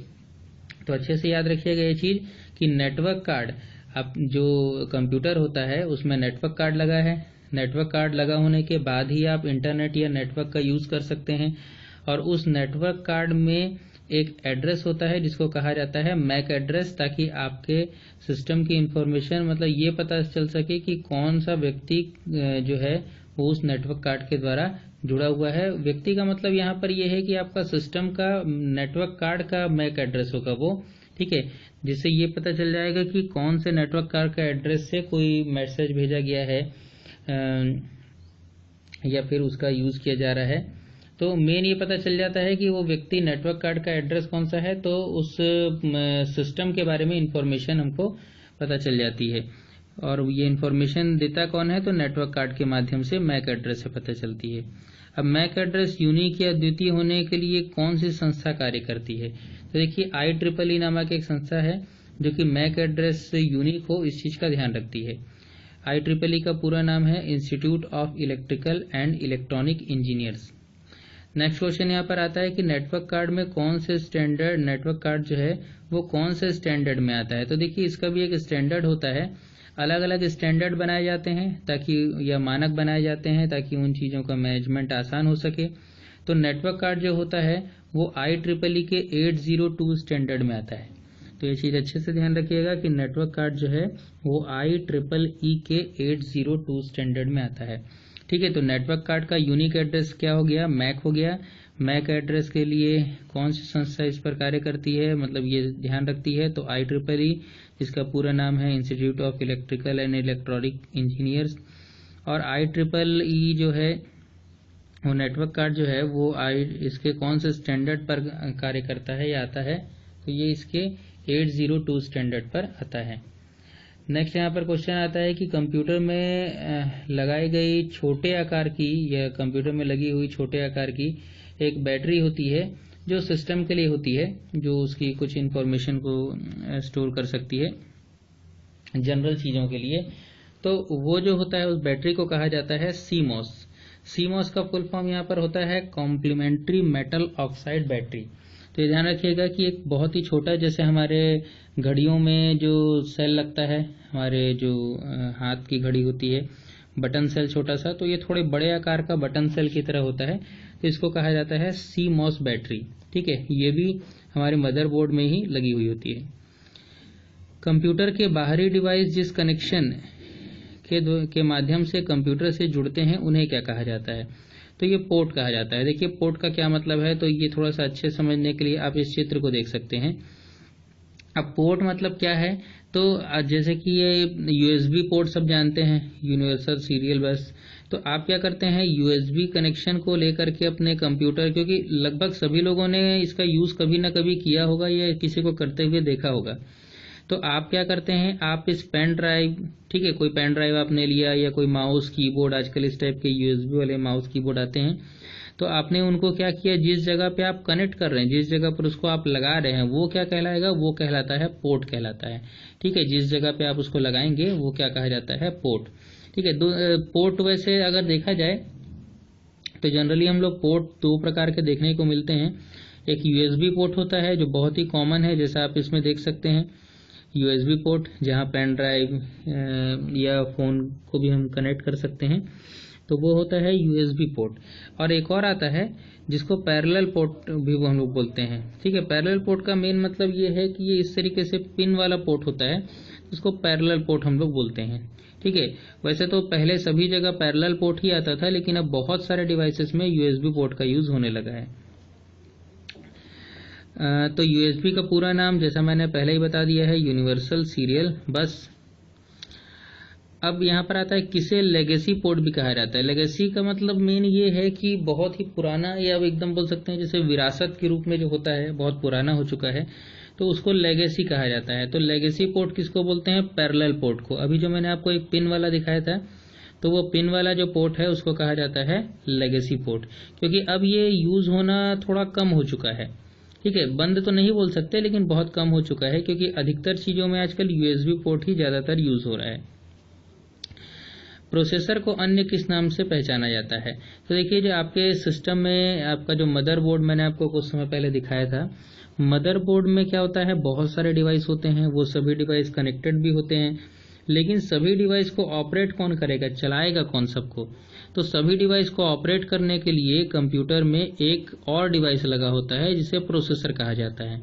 तो अच्छे से याद रखिएगा ये चीज कि नेटवर्क कार्ड, अब जो कंप्यूटर होता है उसमें नेटवर्क कार्ड लगा है। नेटवर्क कार्ड लगा होने के बाद ही आप इंटरनेट या नेटवर्क का यूज कर सकते हैं। और उस नेटवर्क कार्ड में एक एड्रेस होता है जिसको कहा जाता है मैक एड्रेस, ताकि आपके सिस्टम की इंफॉर्मेशन मतलब ये पता चल सके कि कौन सा व्यक्ति जो है वो उस नेटवर्क कार्ड के द्वारा जुड़ा हुआ है। व्यक्ति का मतलब यहाँ पर यह है कि आपका सिस्टम का नेटवर्क कार्ड का मैक एड्रेस होगा वो। ठीक है, जिससे ये पता चल जाएगा कि कौन से नेटवर्क कार्ड का एड्रेस से कोई मैसेज भेजा गया है या फिर उसका यूज किया जा रहा है। तो मेन ये पता चल जाता है कि वो व्यक्ति नेटवर्क कार्ड का एड्रेस कौन सा है, तो उस सिस्टम के बारे में इंफॉर्मेशन हमको पता चल जाती है। और ये इंफॉर्मेशन देता कौन है, तो नेटवर्क कार्ड के माध्यम से मैक एड्रेस से पता चलती है। अब मैक एड्रेस यूनिक या अद्वितीय होने के लिए कौन सी संस्था कार्य करती है? तो देखिए IEEE नामक एक संस्था है जो कि मैक एड्रेस यूनिक हो इस चीज का ध्यान रखती है। IEEE का पूरा नाम है institute of electrical and electronic engineers. Next question यहाँ पर आता है कि नेटवर्क कार्ड में कौन से स्टैंडर्ड, नेटवर्क कार्ड जो है वो कौन से स्टैंडर्ड में आता है? तो देखिए इसका भी एक स्टैंडर्ड होता है। अलग अलग स्टैंडर्ड बनाए जाते हैं ताकि, या मानक बनाए जाते हैं ताकि उन चीज़ों का मैनेजमेंट आसान हो सके। तो नेटवर्क कार्ड जो होता है वो IEEE के 802 स्टैंडर्ड में आता है। तो ये चीज़ अच्छे से ध्यान रखिएगा कि नेटवर्क कार्ड जो है वो IEEE के 802 स्टैंडर्ड में आता है। ठीक है, तो नेटवर्क कार्ड का यूनिक एड्रेस क्या हो गया? मैक हो गया। मैक एड्रेस के लिए कौन सी संस्था इस पर कार्य करती है, मतलब ये ध्यान रखती है? तो IEEE, जिसका पूरा नाम है institute of electrical and electronic engineers. और IEEE जो है वो नेटवर्क कार्ड जो है वो इसके कौन से स्टैंडर्ड पर कार्य करता है या आता है? तो ये इसके 802 स्टैंडर्ड पर आता है। नेक्स्ट यहाँ पर क्वेश्चन आता है कि कंप्यूटर में लगाई गई छोटे आकार की, या कंप्यूटर में लगी हुई छोटे आकार की एक बैटरी होती है जो सिस्टम के लिए होती है, जो उसकी कुछ इंफॉर्मेशन को स्टोर कर सकती है जनरल चीज़ों के लिए। तो वो जो होता है उस बैटरी को कहा जाता है CMOS। CMOS का फुल फॉर्म यहाँ पर होता है कॉम्प्लीमेंट्री मेटल ऑक्साइड बैटरी। तो ये ध्यान रखिएगा कि एक बहुत ही छोटा, जैसे हमारे घड़ियों में जो सेल लगता है, हमारे जो हाथ की घड़ी होती है, बटन सेल छोटा सा, तो ये थोड़े बड़े आकार का बटन सेल की तरह होता है। तो इसको कहा जाता है CMOS बैटरी। ठीक है, ये भी हमारे मदरबोर्ड में ही लगी हुई होती है। कंप्यूटर के बाहरी डिवाइस जिस कनेक्शन के माध्यम से कंप्यूटर से जुड़ते हैं उन्हें क्या कहा जाता है? तो ये पोर्ट कहा जाता है। देखिए पोर्ट का क्या मतलब है, तो ये थोड़ा सा अच्छे समझने के लिए आप इस चित्र को देख सकते हैं। अब पोर्ट मतलब क्या है, तो जैसे कि ये USB पोर्ट सब जानते हैं, यूनिवर्सल सीरियल बस। तो आप क्या करते हैं, USB कनेक्शन को लेकर के अपने कंप्यूटर, क्योंकि लगभग सभी लोगों ने इसका यूज कभी ना कभी किया होगा या किसी को करते हुए देखा होगा। तो आप क्या करते हैं, आप इस पेन ड्राइव, ठीक है, कोई पेन ड्राइव आपने लिया या कोई माउस कीबोर्ड, आजकल इस टाइप के USB वाले माउस कीबोर्ड आते हैं, तो आपने उनको क्या किया, जिस जगह पे आप कनेक्ट कर रहे हैं, जिस जगह पर उसको आप लगा रहे हैं, वो क्या कहलाएगा, वो कहलाता है पोर्ट कहलाता है। ठीक है, जिस जगह पे आप उसको लगाएंगे वो क्या कहा जाता है, पोर्ट। ठीक है, पोर्ट वैसे अगर देखा जाए तो जनरली हम लोग पोर्ट दो प्रकार के देखने को मिलते हैं। एक USB पोर्ट होता है जो बहुत ही कॉमन है, जैसा आप इसमें देख सकते हैं USB पोर्ट, जहां पेन ड्राइव या फोन को भी हम कनेक्ट कर सकते हैं, तो वो होता है USB पोर्ट। और एक और आता है जिसको पैरेलल पोर्ट भी वो हम लोग बोलते हैं। ठीक है, पैरेलल पोर्ट का मेन मतलब ये है कि ये इस तरीके से पिन वाला पोर्ट होता है, इसको पैरेलल पोर्ट हम लोग बोलते हैं। ठीक है, वैसे तो पहले सभी जगह पैरेलल पोर्ट ही आता था, लेकिन अब बहुत सारे डिवाइसेस में USB पोर्ट का यूज होने लगा है। तो USB का पूरा नाम जैसा मैंने पहले ही बता दिया है, यूनिवर्सल सीरियल बस। अब यहाँ पर आता है किसे लेगेसी पोर्ट भी कहा जाता है। लेगेसी का मतलब मेन ये है कि बहुत ही पुराना, या एकदम बोल सकते हैं जैसे विरासत के रूप में जो होता है, बहुत पुराना हो चुका है, तो उसको लेगेसी कहा जाता है। तो लेगेसी पोर्ट किसको बोलते हैं, पैरेलल पोर्ट को। अभी जो मैंने आपको एक पिन वाला दिखाया था, तो वो पिन वाला जो पोर्ट है उसको कहा जाता है लेगेसी पोर्ट, क्योंकि अब ये यूज होना थोड़ा कम हो चुका है। ठीक है, बंद तो नहीं बोल सकते लेकिन बहुत कम हो चुका है, क्योंकि अधिकतर चीजों में आजकल यूएसबी पोर्ट ही ज्यादातर यूज हो रहा है। प्रोसेसर को अन्य किस नाम से पहचाना जाता है? तो देखिए, जो आपके सिस्टम में आपका जो मदरबोर्ड मैंने आपको कुछ समय पहले दिखाया था, मदरबोर्ड में क्या होता है, बहुत सारे डिवाइस होते हैं, वो सभी डिवाइस कनेक्टेड भी होते हैं, लेकिन सभी डिवाइस को ऑपरेट कौन करेगा, चलाएगा कौन सबको? तो सभी डिवाइस को ऑपरेट करने के लिए कंप्यूटर में एक और डिवाइस लगा होता है जिसे प्रोसेसर कहा जाता है।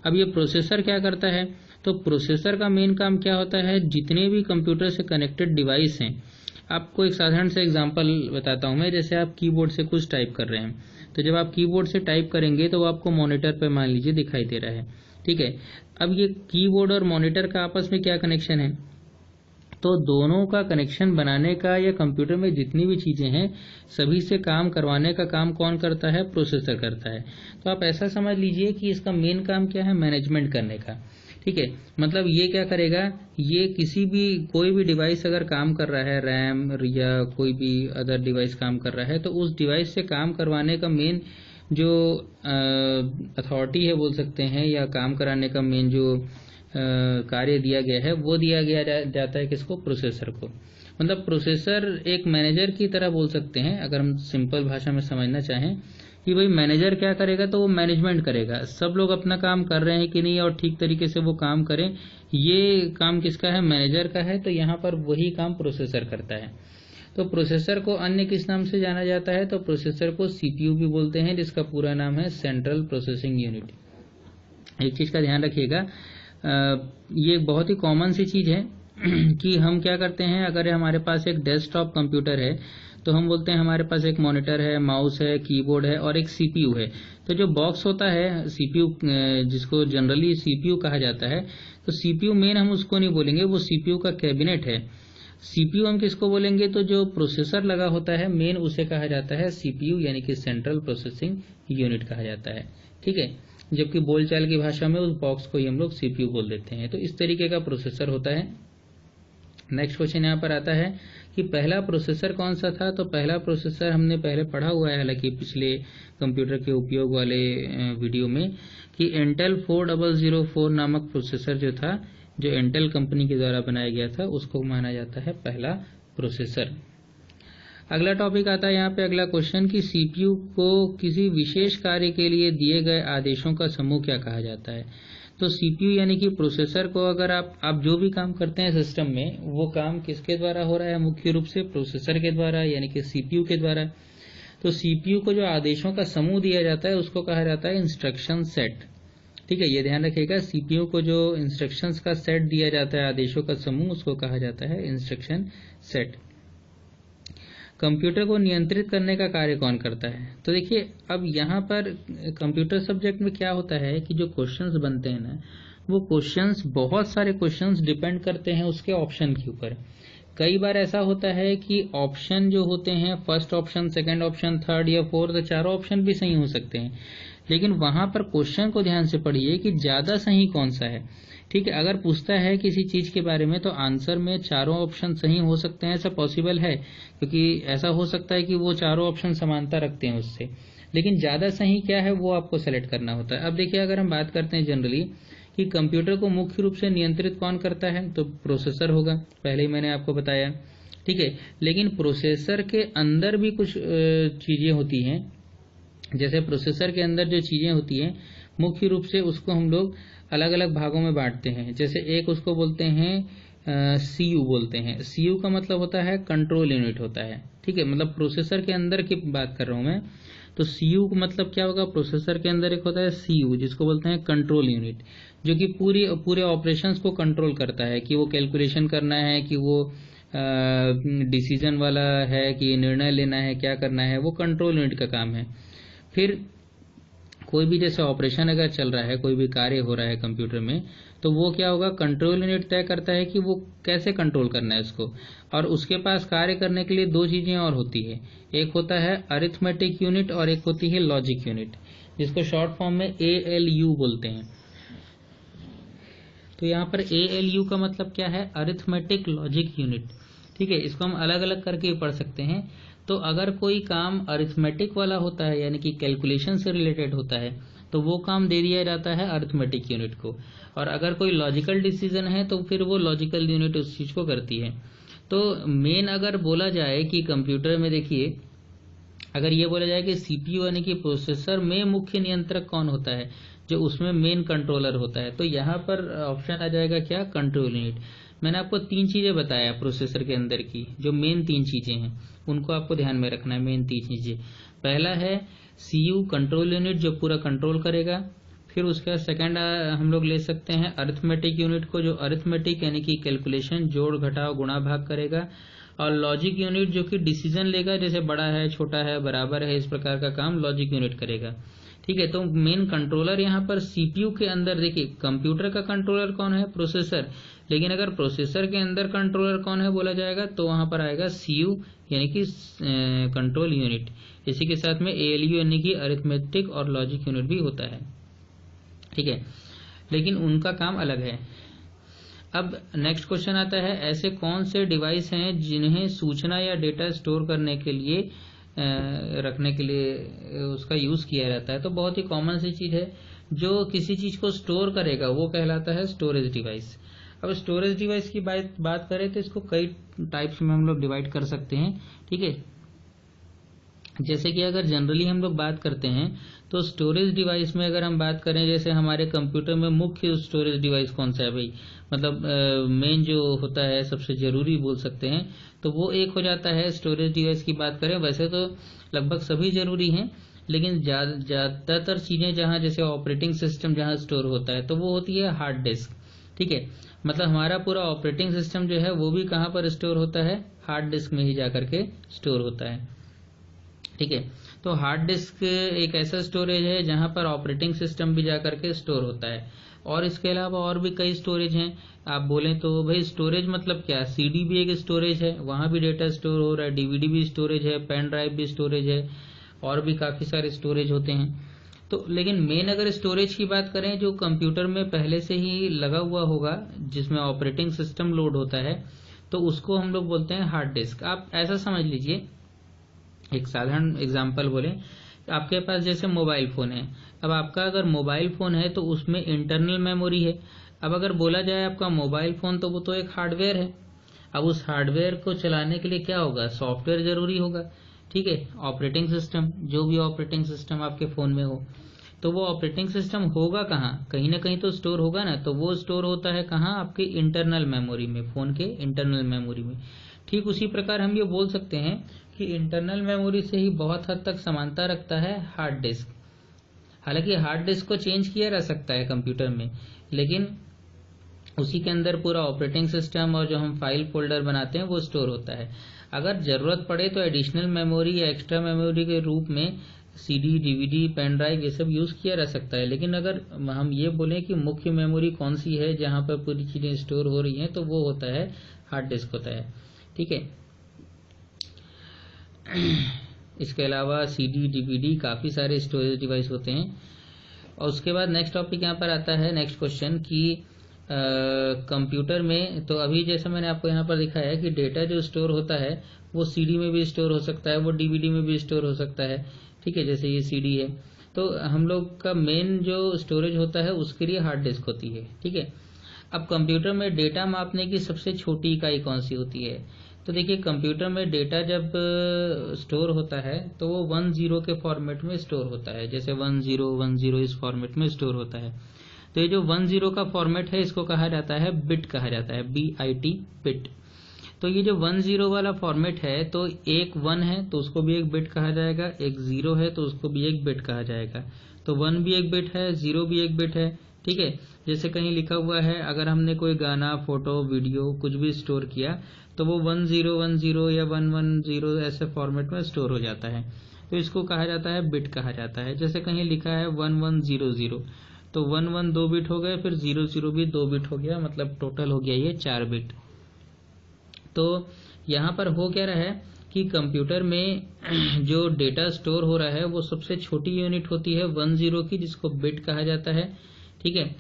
अब ये प्रोसेसर क्या करता है? तो प्रोसेसर का मेन काम क्या होता है, जितने भी कंप्यूटर से कनेक्टेड डिवाइस हैं, आपको एक साधारण सा एग्जांपल बताता हूं मैं। जैसे आप कीबोर्ड से कुछ टाइप कर रहे हैं, तो जब आप कीबोर्ड से टाइप करेंगे तो वो आपको मॉनिटर पे मान लीजिए दिखाई दे रहा है। ठीक है, अब ये कीबोर्ड और मॉनिटर का आपस में क्या कनेक्शन है? तो दोनों का कनेक्शन बनाने का या कंप्यूटर में जितनी भी चीजें हैं सभी से काम करवाने का काम कौन करता है? प्रोसेसर करता है। तो आप ऐसा समझ लीजिए कि इसका मेन काम क्या है? मैनेजमेंट करने का। ठीक है, मतलब ये क्या करेगा, ये किसी भी कोई भी डिवाइस अगर काम कर रहा है, रैम या कोई भी अदर डिवाइस काम कर रहा है, तो उस डिवाइस से काम करवाने का मेन जो अथॉरिटी है बोल सकते हैं, या काम कराने का मेन जो कार्य दिया गया है वो दिया गया जाता है किसको? प्रोसेसर को। मतलब प्रोसेसर एक मैनेजर की तरह बोल सकते हैं, अगर हम सिंपल भाषा में समझना चाहें कि भाई मैनेजर क्या करेगा, तो वो मैनेजमेंट करेगा, सब लोग अपना काम कर रहे हैं कि नहीं और ठीक तरीके से वो काम करें, ये काम किसका है? मैनेजर का है। तो यहाँ पर वही काम प्रोसेसर करता है। तो प्रोसेसर को अन्य किस नाम से जाना जाता है? तो प्रोसेसर को सीपीयू भी बोलते हैं, जिसका पूरा नाम है सेंट्रल प्रोसेसिंग यूनिट। एक चीज का ध्यान रखिएगा, ये बहुत ही कॉमन सी चीज है कि हम क्या करते हैं, अगर हमारे पास एक डेस्कटॉप कंप्यूटर है तो हम बोलते हैं हमारे पास एक मॉनिटर है, माउस है, कीबोर्ड है और एक सीपीयू है। तो जो बॉक्स होता है सीपीयू, जिसको जनरली सीपीयू कहा जाता है, तो सीपीयू मेन हम उसको नहीं बोलेंगे, वो सीपीयू का कैबिनेट है। सीपीयू हम किसको बोलेंगे? तो जो प्रोसेसर लगा होता है मेन, उसे कहा जाता है सीपीयू, यानी कि सेंट्रल प्रोसेसिंग यूनिट कहा जाता है। ठीक है, जबकि बोलचाल की भाषा में उस बॉक्स को ही हम लोग सीपीयू बोल देते हैं। तो इस तरीके का प्रोसेसर होता है। नेक्स्ट क्वेश्चन यहाँ पर आता है कि पहला प्रोसेसर कौन सा था? तो पहला प्रोसेसर हमने पहले पढ़ा हुआ है, हालांकि पिछले कंप्यूटर के उपयोग वाले वीडियो में, कि इंटेल 4004 नामक प्रोसेसर जो था, जो इंटेल कंपनी के द्वारा बनाया गया था, उसको माना जाता है पहला प्रोसेसर। अगला टॉपिक आता है यहाँ पे, अगला क्वेश्चन, कि सीपीयू को किसी विशेष कार्य के लिए दिए गए आदेशों का समूह क्या कहा जाता है? तो सीपीयू यानी कि प्रोसेसर को, अगर आप जो भी काम करते हैं सिस्टम में, वो काम किसके द्वारा हो रहा है? मुख्य रूप से प्रोसेसर के द्वारा, यानी कि सीपीयू के द्वारा। तो सीपीयू को जो आदेशों का समूह दिया जाता है उसको कहा जाता है इंस्ट्रक्शन सेट। ठीक है, ये ध्यान रखिएगा, सीपीयू को जो इंस्ट्रक्शंस का सेट दिया जाता है, आदेशों का समूह, उसको कहा जाता है इंस्ट्रक्शन सेट। कंप्यूटर को नियंत्रित करने का कार्य कौन करता है? तो देखिए, अब यहाँ पर कंप्यूटर सब्जेक्ट में क्या होता है कि जो क्वेश्चंस बनते हैं ना, वो क्वेश्चंस, बहुत सारे क्वेश्चंस डिपेंड करते हैं उसके ऑप्शन के ऊपर। कई बार ऐसा होता है कि ऑप्शन जो होते हैं, first option, second option, third या फोर्थ, चारों ऑप्शन भी सही हो सकते हैं, लेकिन वहां पर क्वेश्चन को ध्यान से पढ़िए कि ज्यादा सही कौन सा है। ठीक है, अगर पूछता है किसी चीज के बारे में, तो आंसर में चारों ऑप्शन सही हो सकते हैं, ऐसा पॉसिबल है, क्योंकि ऐसा हो सकता है कि वो चारों ऑप्शन समानता रखते हैं उससे, लेकिन ज्यादा सही क्या है वो आपको सेलेक्ट करना होता है। अब देखिए, अगर हम बात करते हैं जनरली कि कंप्यूटर को मुख्य रूप से नियंत्रित कौन करता है, तो प्रोसेसर होगा, पहले ही मैंने आपको बताया। ठीक है, लेकिन प्रोसेसर के अंदर भी कुछ चीजें होती हैं। जैसे प्रोसेसर के अंदर जो चीजें होती हैं, मुख्य रूप से उसको हम लोग अलग अलग भागों में बांटते हैं। जैसे एक उसको बोलते हैं सीयू बोलते हैं। सीयू का मतलब होता है कंट्रोल यूनिट होता है। ठीक है, मतलब प्रोसेसर के अंदर की बात कर रहा हूं मैं। तो सीयू का मतलब क्या होगा? प्रोसेसर के अंदर एक होता है सीयू, जिसको बोलते हैं कंट्रोल यूनिट, जो कि पूरे ऑपरेशंस को कंट्रोल करता है, कि वो कैलकुलेशन करना है, कि वो डिसीजन वाला है, कि निर्णय लेना है, क्या करना है, वो कंट्रोल यूनिट का काम है। फिर कोई भी जैसे ऑपरेशन अगर चल रहा है, कोई भी कार्य हो रहा है कंप्यूटर में, तो वो क्या होगा? कंट्रोल यूनिट तय करता है कि वो कैसे कंट्रोल करना है उसको। और उसके पास कार्य करने के लिए दो चीजें और होती है, एक होता है अरिथमेटिक यूनिट और एक होती है लॉजिक यूनिट, जिसको शॉर्ट फॉर्म में ALU बोलते हैं। तो यहाँ पर ALU का मतलब क्या है? Arithmetic logic unit. ठीक है, इसको हम अलग अलग करके पढ़ सकते हैं। तो अगर कोई काम अरिथमेटिक वाला होता है यानी कि कैलकुलेशन से रिलेटेड होता है तो वो काम दे दिया जाता है अरिथमेटिक यूनिट को, और अगर कोई लॉजिकल डिसीजन है तो फिर वो लॉजिकल यूनिट उस चीज को करती है। तो मेन अगर बोला जाए कि कंप्यूटर में देखिए, अगर ये बोला जाए कि सीपीयू यानी कि प्रोसेसर में मुख्य नियंत्रक कौन होता है, जो उसमें मेन कंट्रोलर होता है, तो यहाँ पर ऑप्शन आ जाएगा क्या, कंट्रोल यूनिट। मैंने आपको 3 चीजें बताया प्रोसेसर के अंदर की, जो मेन 3 चीजें हैं उनको आपको ध्यान में रखना है। मेन 3 चीजें, पहला है सीयू कंट्रोल यूनिट जो पूरा कंट्रोल करेगा। फिर उसके बाद सेकंड हम लोग ले सकते हैं अरिथमेटिक यूनिट को, जो अरिथमेटिक यानी कि कैलकुलेशन, जोड़ घटाव गुणा भाग करेगा। और लॉजिक यूनिट जो कि डिसीजन लेगा, जैसे बड़ा है छोटा है बराबर है, इस प्रकार का काम लॉजिक यूनिट करेगा। ठीक है, तो मेन कंट्रोलर यहाँ पर सीपीयू के अंदर, देखिए कंप्यूटर का कंट्रोलर कौन है, प्रोसेसर, लेकिन अगर प्रोसेसर के अंदर कंट्रोलर कौन है बोला जाएगा तो वहां पर आएगा सीयू यानी कि कंट्रोल यूनिट। इसी के साथ में एएलयू यानी कि अरिथमेटिक और लॉजिक यूनिट भी होता है। ठीक है, लेकिन उनका काम अलग है। अब नेक्स्ट क्वेश्चन आता है, ऐसे कौन से डिवाइस हैं जिन्हें सूचना या डेटा स्टोर करने के लिए रखने के लिए उसका यूज किया जाता है। तो बहुत ही कॉमन सी चीज है, जो किसी चीज को स्टोर करेगा वो कहलाता है स्टोरेज डिवाइस। अब स्टोरेज डिवाइस की बात करें तो इसको कई टाइप्स में हम लोग डिवाइड कर सकते हैं। ठीक है, जैसे कि अगर जनरली हम लोग बात करते हैं तो स्टोरेज डिवाइस में अगर हम बात करें, जैसे हमारे कंप्यूटर में मुख्य स्टोरेज डिवाइस कौन सा है भाई, मतलब मेन जो होता है सबसे जरूरी बोल सकते हैं, तो वो एक हो जाता है स्टोरेज डिवाइस की बात करें। वैसे तो लगभग सभी जरूरी हैं, लेकिन ज्यादातर चीजें जहां जैसे ऑपरेटिंग सिस्टम जहां स्टोर होता है तो वो होती है हार्ड डिस्क। ठीक है, मतलब हमारा पूरा ऑपरेटिंग सिस्टम जो है वो भी कहाँ पर स्टोर होता है, हार्ड डिस्क में ही जाकर के स्टोर होता है। ठीक है, तो हार्ड डिस्क एक ऐसा स्टोरेज है जहां पर ऑपरेटिंग सिस्टम भी जाकर के स्टोर होता है। और इसके अलावा और भी कई स्टोरेज हैं। आप बोलें तो भाई स्टोरेज मतलब क्या, सीडी भी एक स्टोरेज है, वहां भी डेटा स्टोर हो रहा है, डीवीडी भी स्टोरेज है, पेन ड्राइव भी स्टोरेज है, और भी काफी सारे स्टोरेज होते हैं। तो लेकिन मेन अगर स्टोरेज की बात करें, जो कंप्यूटर में पहले से ही लगा हुआ होगा, जिसमें ऑपरेटिंग सिस्टम लोड होता है, तो उसको हम लोग बोलते हैं हार्ड डिस्क। आप ऐसा समझ लीजिए, एक साधारण एग्जांपल बोले, आपके पास जैसे मोबाइल फोन है। अब आपका अगर मोबाइल फोन है तो उसमें इंटरनल मेमोरी है। अब अगर बोला जाए आपका मोबाइल फोन, तो वो तो एक हार्डवेयर है। अब उस हार्डवेयर को चलाने के लिए क्या होगा, सॉफ्टवेयर जरूरी होगा। ठीक है, ऑपरेटिंग सिस्टम, जो भी ऑपरेटिंग सिस्टम आपके फोन में हो, तो वो ऑपरेटिंग सिस्टम होगा कहाँ, कहीं ना कहीं तो स्टोर होगा ना। तो वो स्टोर होता है कहाँ, आपके इंटरनल मेमोरी में, फोन के इंटरनल मेमोरी में। ठीक उसी प्रकार हम ये बोल सकते हैं कि इंटरनल मेमोरी से ही बहुत हद तक समानता रखता है हार्ड डिस्क। हालांकि हार्ड डिस्क को चेंज किया जा सकता है कंप्यूटर में, लेकिन उसी के अंदर पूरा ऑपरेटिंग सिस्टम और जो हम फाइल फोल्डर बनाते हैं वो स्टोर होता है। अगर जरूरत पड़े तो एडिशनल मेमोरी या एक्स्ट्रा मेमोरी के रूप में सीडी, डीवीडी, पेन ड्राइव ये सब यूज किया जा सकता है। लेकिन अगर हम ये बोलें कि मुख्य मेमोरी कौन सी है जहां पर पूरी चीजें स्टोर हो रही हैं, तो वो होता है हार्ड डिस्क होता है। ठीक है, इसके अलावा सीडी, डीवीडी, काफी सारे स्टोरेज डिवाइस होते हैं। और उसके बाद नेक्स्ट टॉपिक यहाँ पर आता है, नेक्स्ट क्वेश्चन कि कंप्यूटर में, तो अभी जैसे मैंने आपको यहाँ पर दिखाया है कि डेटा जो स्टोर होता है वो सीडी में भी स्टोर हो सकता है, वो डीवीडी में भी स्टोर हो सकता है। ठीक है, जैसे ये सीडी है, तो हम लोग का मेन जो स्टोरेज होता है उसके लिए हार्ड डिस्क होती है। ठीक है, अब कंप्यूटर में डेटा मापने की सबसे छोटी इकाई कौन सी होती है, तो देखिए कंप्यूटर में डेटा जब स्टोर होता है तो वो 10 के फॉर्मेट में स्टोर होता है, जैसे 1010 इस फॉर्मेट में स्टोर होता है। तो ये जो 10 का फॉर्मेट है इसको कहा जाता है बिट, कहा जाता है BIT, बिट। तो ये जो 10 वाला फॉर्मेट है, तो एक 1 है तो उसको भी एक बिट कहा जाएगा, एक 0 है तो उसको भी एक बिट कहा जाएगा। तो 1 भी एक बिट है, 0 भी एक बिट है। ठीक है, जैसे कहीं लिखा हुआ है, अगर हमने कोई गाना, फोटो, वीडियो कुछ भी स्टोर किया तो वो 1010 या 110 ऐसे फॉर्मेट में स्टोर हो जाता है, तो इसको कहा जाता है बिट कहा जाता है। जैसे कहीं लिखा है 1100, तो 11 2 बिट हो गए, फिर 00 भी 2 बिट हो गया, मतलब टोटल हो गया ये 4 बिट। तो यहाँ पर हो क्या रहा है कि कंप्यूटर में जो डेटा स्टोर हो रहा है वो सबसे छोटी यूनिट होती है 10 की, जिसको बिट कहा जाता है। ठीक है,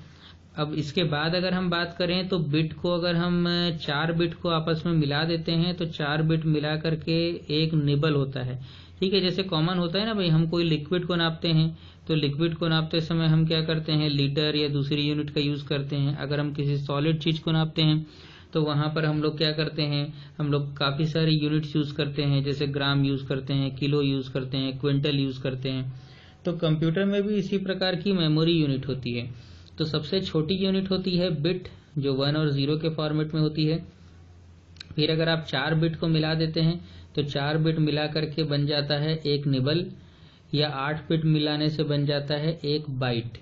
अब इसके बाद अगर हम बात करें तो बिट को अगर हम 4 बिट को आपस में मिला देते हैं तो 4 बिट मिला करके एक निबल होता है। ठीक है, जैसे कॉमन होता है ना भाई, हम कोई लिक्विड को नापते हैं तो लिक्विड को नापते समय हम क्या करते हैं, लीटर या दूसरी यूनिट का यूज करते हैं। अगर हम किसी सॉलिड चीज को नापते हैं तो वहां पर हम लोग क्या करते हैं, हम लोग काफी सारी यूनिट्स यूज करते हैं, जैसे ग्राम यूज करते हैं, किलो यूज करते हैं, क्विंटल यूज करते हैं। तो कंप्यूटर में भी इसी प्रकार की मेमोरी यूनिट होती है। तो सबसे छोटी यूनिट होती है बिट, जो 1 और 0 के फॉर्मेट में होती है। फिर अगर आप 4 बिट को मिला देते हैं तो 4 बिट मिला करके बन जाता है एक निबल, या 8 बिट मिलाने से बन जाता है एक बाइट।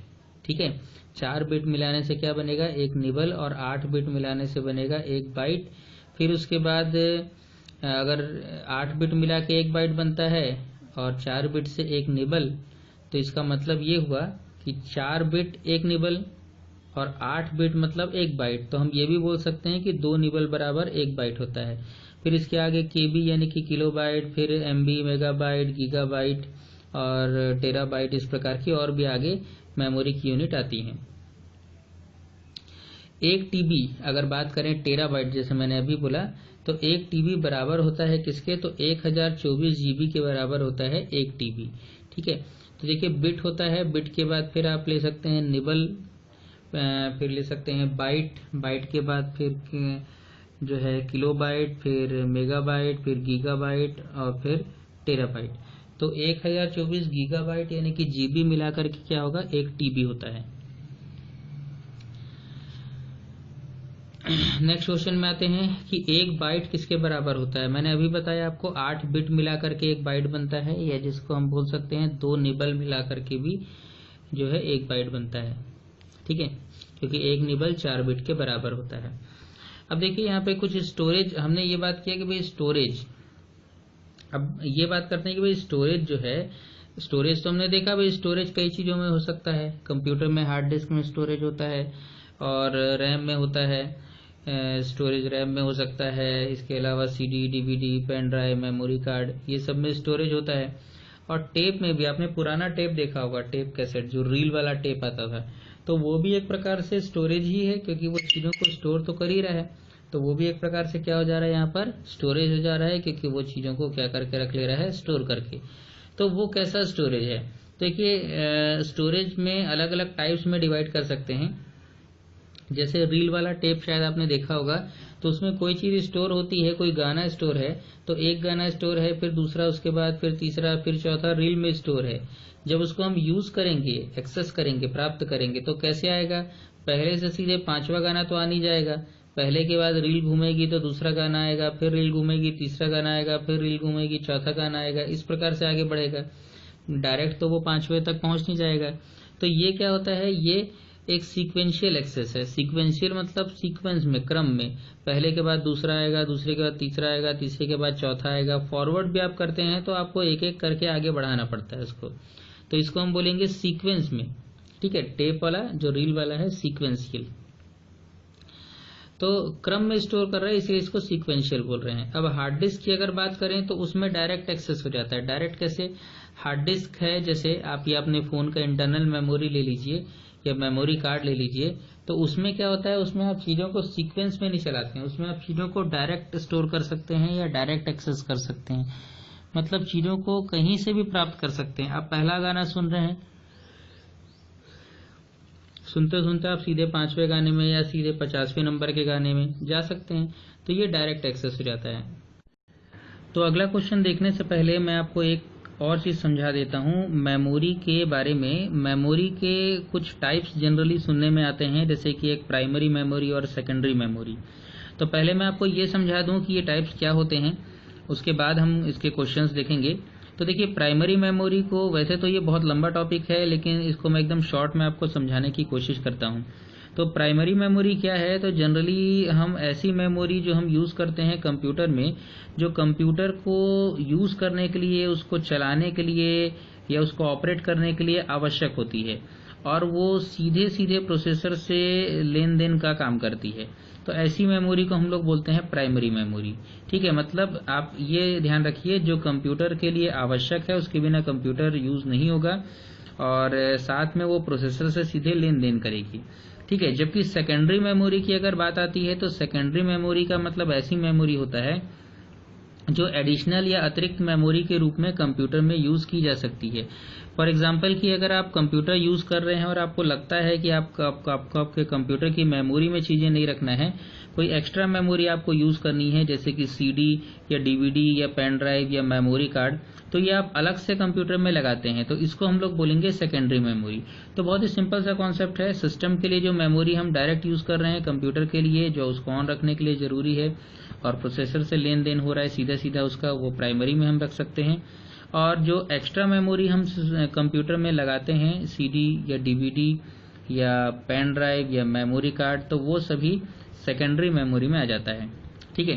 ठीक है, 4 बिट मिलाने से क्या बनेगा, एक निबल, और 8 बिट मिलाने से बनेगा एक बाइट। फिर उसके बाद अगर 8 बिट मिला के एक बाइट बनता है और 4 बिट से एक निबल, तो इसका मतलब ये हुआ कि 4 बिट एक निबल और 8 बिट मतलब एक बाइट। तो हम ये भी बोल सकते हैं कि 2 निबल बराबर एक बाइट होता है। फिर इसके आगे केबी यानी कि किलो बाइट, फिर एमबी मेगाबाइट, गीगाबाइट और टेराबाइट, इस प्रकार की और भी आगे मेमोरी की यूनिट आती हैं। एक टीबी अगर बात करें टेराबाइट, जैसे मैंने अभी बोला, तो एक टीबी बराबर होता है किसके, तो 1024 जीबी के बराबर होता है एक टीबी। ठीक है, तो देखिए बिट होता है, बिट के बाद फिर आप ले सकते हैं निबल, फिर ले सकते हैं बाइट, बाइट के बाद फिर जो है किलोबाइट, फिर मेगाबाइट, फिर गीगाबाइट और फिर टेराबाइट। तो 1024 गीगाबाइट यानी कि जीबी मिलाकर के क्या होगा, एक टीबी होता है। नेक्स्ट क्वेश्चन में आते हैं कि एक बाइट किसके बराबर होता है। मैंने अभी बताया आपको 8 बिट मिला करके एक बाइट बनता है, या जिसको हम बोल सकते हैं 2 निबल मिला करके भी जो है एक बाइट बनता है। ठीक है, क्योंकि एक निबल 4 बिट के बराबर होता है। अब देखिए यहाँ पे कुछ स्टोरेज, हमने ये बात किया कि भाई स्टोरेज, अब ये बात करते हैं कि भाई स्टोरेज जो है, स्टोरेज तो हमने देखा भाई स्टोरेज कई चीजों में हो सकता है। कंप्यूटर में हार्ड डिस्क में स्टोरेज होता है और रैम में होता है, स्टोरेज रैम में हो सकता है। इसके अलावा CD, DVD, pen drive, memory card, ये सब में स्टोरेज होता है। और टेप में भी, आपने पुराना टेप देखा होगा, टेप कैसेट, जो रील वाला टेप आता था, तो वो भी एक प्रकार से स्टोरेज ही है, क्योंकि वो चीजों को स्टोर तो कर ही रहा है। तो वो भी एक प्रकार से क्या हो जा रहा है, यहाँ पर स्टोरेज हो जा रहा है, क्योंकि वो चीजों को क्या करके रख ले रहा है, स्टोर करके। तो वो कैसा स्टोरेज है, देखिए स्टोरेज में अलग अलग टाइप्स में डिवाइड कर सकते हैं। जैसे रील वाला टेप शायद आपने देखा होगा, तो उसमें कोई चीज स्टोर होती है, कोई गाना स्टोर है, तो एक गाना स्टोर है, फिर दूसरा, उसके बाद फिर तीसरा, फिर चौथा रील में स्टोर है। जब उसको हम यूज करेंगे, एक्सेस करेंगे, प्राप्त करेंगे, तो कैसे आएगा, पहले से सीधे 5वां गाना तो आ नहीं जाएगा, पहले के बाद रील घूमेगी तो दूसरा गाना आएगा, फिर रील घूमेगी, तीसरा गाना आएगा, फिर रील घूमेगी, चौथा गाना आएगा, इस प्रकार से आगे बढ़ेगा। डायरेक्ट तो वो 5वें तक पहुंच नहीं जाएगा। तो ये क्या होता है, ये एक सीक्वेंशियल एक्सेस है। सीक्वेंशियल मतलब सीक्वेंस में, क्रम में, पहले के बाद दूसरा आएगा, दूसरे के बाद तीसरा आएगा, तीसरे के बाद चौथा आएगा। फॉरवर्ड भी आप करते हैं तो आपको एक एक करके आगे बढ़ाना पड़ता है इसको, तो इसको हम बोलेंगे सीक्वेंस में। ठीक है, टेप वाला जो रील वाला है सीक्वेंशियल, तो क्रम में स्टोर कर रहा है, इसलिए इसको सीक्वेंशियल बोल रहे हैं। अब हार्ड डिस्क की अगर बात करें तो उसमें डायरेक्ट एक्सेस हो जाता है। डायरेक्ट कैसे, हार्ड डिस्क है, जैसे आप ये अपने फोन का इंटरनल मेमोरी ले लीजिए या मेमोरी कार्ड ले लीजिए, तो उसमें क्या होता है, उसमें आप चीजों को सीक्वेंस में नहीं चलाते हैं, उसमें आप चीजों को डायरेक्ट स्टोर कर सकते हैं या डायरेक्ट एक्सेस कर सकते हैं। मतलब चीजों को कहीं से भी प्राप्त कर सकते हैं। आप पहला गाना सुन रहे हैं, सुनते सुनते आप सीधे 5वें गाने में या सीधे 50वें नंबर के गाने में जा सकते हैं, तो ये डायरेक्ट एक्सेस हो जाता है। तो अगला क्वेश्चन देखने से पहले मैं आपको एक और चीज समझा देता हूँ मेमोरी के बारे में। मेमोरी के कुछ टाइप्स जनरली सुनने में आते हैं, जैसे कि एक प्राइमरी मेमोरी और सेकेंडरी मेमोरी। तो पहले मैं आपको ये समझा दूं कि ये टाइप्स क्या होते हैं, उसके बाद हम इसके क्वेश्चंस देखेंगे। तो देखिए प्राइमरी मेमोरी को, वैसे तो ये बहुत लंबा टॉपिक है, लेकिन इसको मैं एकदम शॉर्ट में आपको समझाने की कोशिश करता हूँ। तो प्राइमरी मेमोरी क्या है, तो जनरली हम ऐसी मेमोरी जो हम यूज करते हैं कंप्यूटर में, जो कंप्यूटर को यूज करने के लिए, उसको चलाने के लिए या उसको ऑपरेट करने के लिए आवश्यक होती है, और वो सीधे सीधे प्रोसेसर से लेन देन का काम करती है। तो ऐसी मेमोरी को हम लोग बोलते हैं प्राइमरी मेमोरी। ठीक है, मतलब आप ये ध्यान रखिए, जो कंप्यूटर के लिए आवश्यक है, उसके बिना कंप्यूटर यूज नहीं होगा, और साथ में वो प्रोसेसर से सीधे लेन देन करेगी। ठीक है। जबकि सेकेंडरी मेमोरी की अगर बात आती है तो सेकेंडरी मेमोरी का मतलब ऐसी मेमोरी होता है जो एडिशनल या अतिरिक्त मेमोरी के रूप में कंप्यूटर में यूज की जा सकती है। फॉर एग्जांपल कि अगर आप कंप्यूटर यूज कर रहे हैं और आपको लगता है कि आपके कंप्यूटर की मेमोरी में चीजें नहीं रखना है, कोई एक्स्ट्रा मेमोरी आपको यूज करनी है जैसे कि सीडी या डीवीडी या पेन ड्राइव या मेमोरी कार्ड, तो ये आप अलग से कंप्यूटर में लगाते हैं, तो इसको हम लोग बोलेंगे सेकेंडरी मेमोरी। तो बहुत ही सिंपल सा कॉन्सेप्ट है। सिस्टम के लिए जो मेमोरी हम डायरेक्ट यूज कर रहे हैं कंप्यूटर के लिए, जो उसको ऑन रखने के लिए जरूरी है और प्रोसेसर से लेन देन हो रहा है सीधा सीधा उसका, वो प्राइमरी में हम रख सकते हैं। और जो एक्स्ट्रा मेमोरी हम कंप्यूटर में लगाते हैं, सीडी या डीवीडी या पेन ड्राइव या मेमोरी कार्ड, तो वो सभी सेकेंडरी मेमोरी में आ जाता है। ठीक है,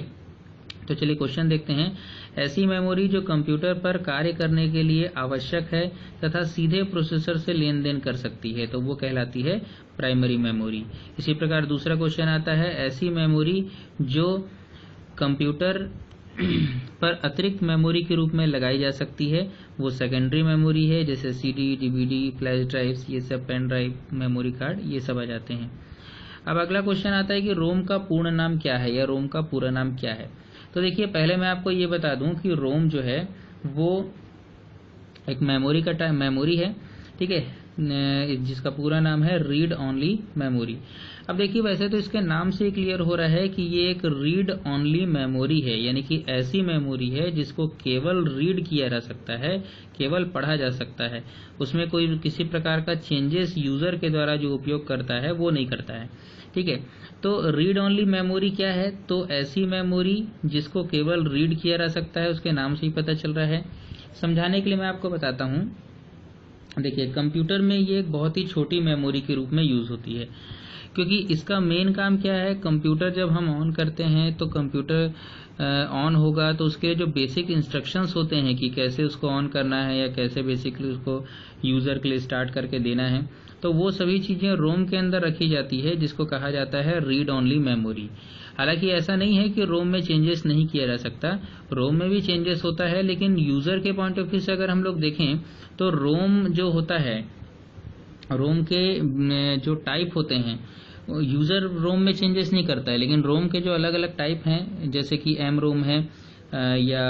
तो चलिए क्वेश्चन देखते हैं। ऐसी मेमोरी जो कंप्यूटर पर कार्य करने के लिए आवश्यक है तथा सीधे प्रोसेसर से लेन देन कर सकती है, तो वो कहलाती है प्राइमरी मेमोरी। इसी प्रकार दूसरा क्वेश्चन आता है, ऐसी मेमोरी जो कंप्यूटर पर अतिरिक्त मेमोरी के रूप में लगाई जा सकती है, वो सेकेंडरी मेमोरी है, जैसे सीडी, डीवीडी, फ्लैश ड्राइव्स, ये सब, पेन ड्राइव, मेमोरी कार्ड, ये सब आ जाते हैं। अब अगला क्वेश्चन आता है कि रोम का पूर्ण नाम क्या है या रोम का पूरा नाम क्या है। तो देखिए, पहले मैं आपको ये बता दूं कि रोम जो है वो एक मेमोरी है, ठीक है, जिसका पूरा नाम है रीड ओनली मेमोरी। अब देखिए, वैसे तो इसके नाम से क्लियर हो रहा है कि ये एक रीड ओनली मेमोरी है, यानी कि ऐसी मेमोरी है जिसको केवल रीड किया जा सकता है, केवल पढ़ा जा सकता है, उसमें कोई किसी प्रकार का चेंजेस यूजर के द्वारा जो उपयोग करता है वो नहीं करता है। ठीक है, तो रीड ओनली मेमोरी क्या है, तो ऐसी मेमोरी जिसको केवल रीड किया जा सकता है, उसके नाम से ही पता चल रहा है। समझाने के लिए मैं आपको बताता हूँ। देखिए, कंप्यूटर में ये एक बहुत ही छोटी मेमोरी के रूप में यूज होती है, क्योंकि इसका मेन काम क्या है, कंप्यूटर जब हम ऑन करते हैं तो कंप्यूटर ऑन होगा तो उसके जो बेसिक इंस्ट्रक्शंस होते हैं कि कैसे उसको ऑन करना है या कैसे बेसिकली उसको यूजर के लिए स्टार्ट करके देना है, तो वो सभी चीजें रोम के अंदर रखी जाती है, जिसको कहा जाता है रीड ओनली मेमोरी। हालांकि ऐसा नहीं है कि रोम में चेंजेस नहीं किया जा सकता, रोम में भी चेंजेस होता है, लेकिन यूजर के पॉइंट ऑफ व्यू से अगर हम लोग देखें तो रोम जो होता है, रोम के जो टाइप होते हैं, यूजर रोम में चेंजेस नहीं करता है, लेकिन रोम के जो अलग अलग टाइप हैं, जैसे कि एम रोम है या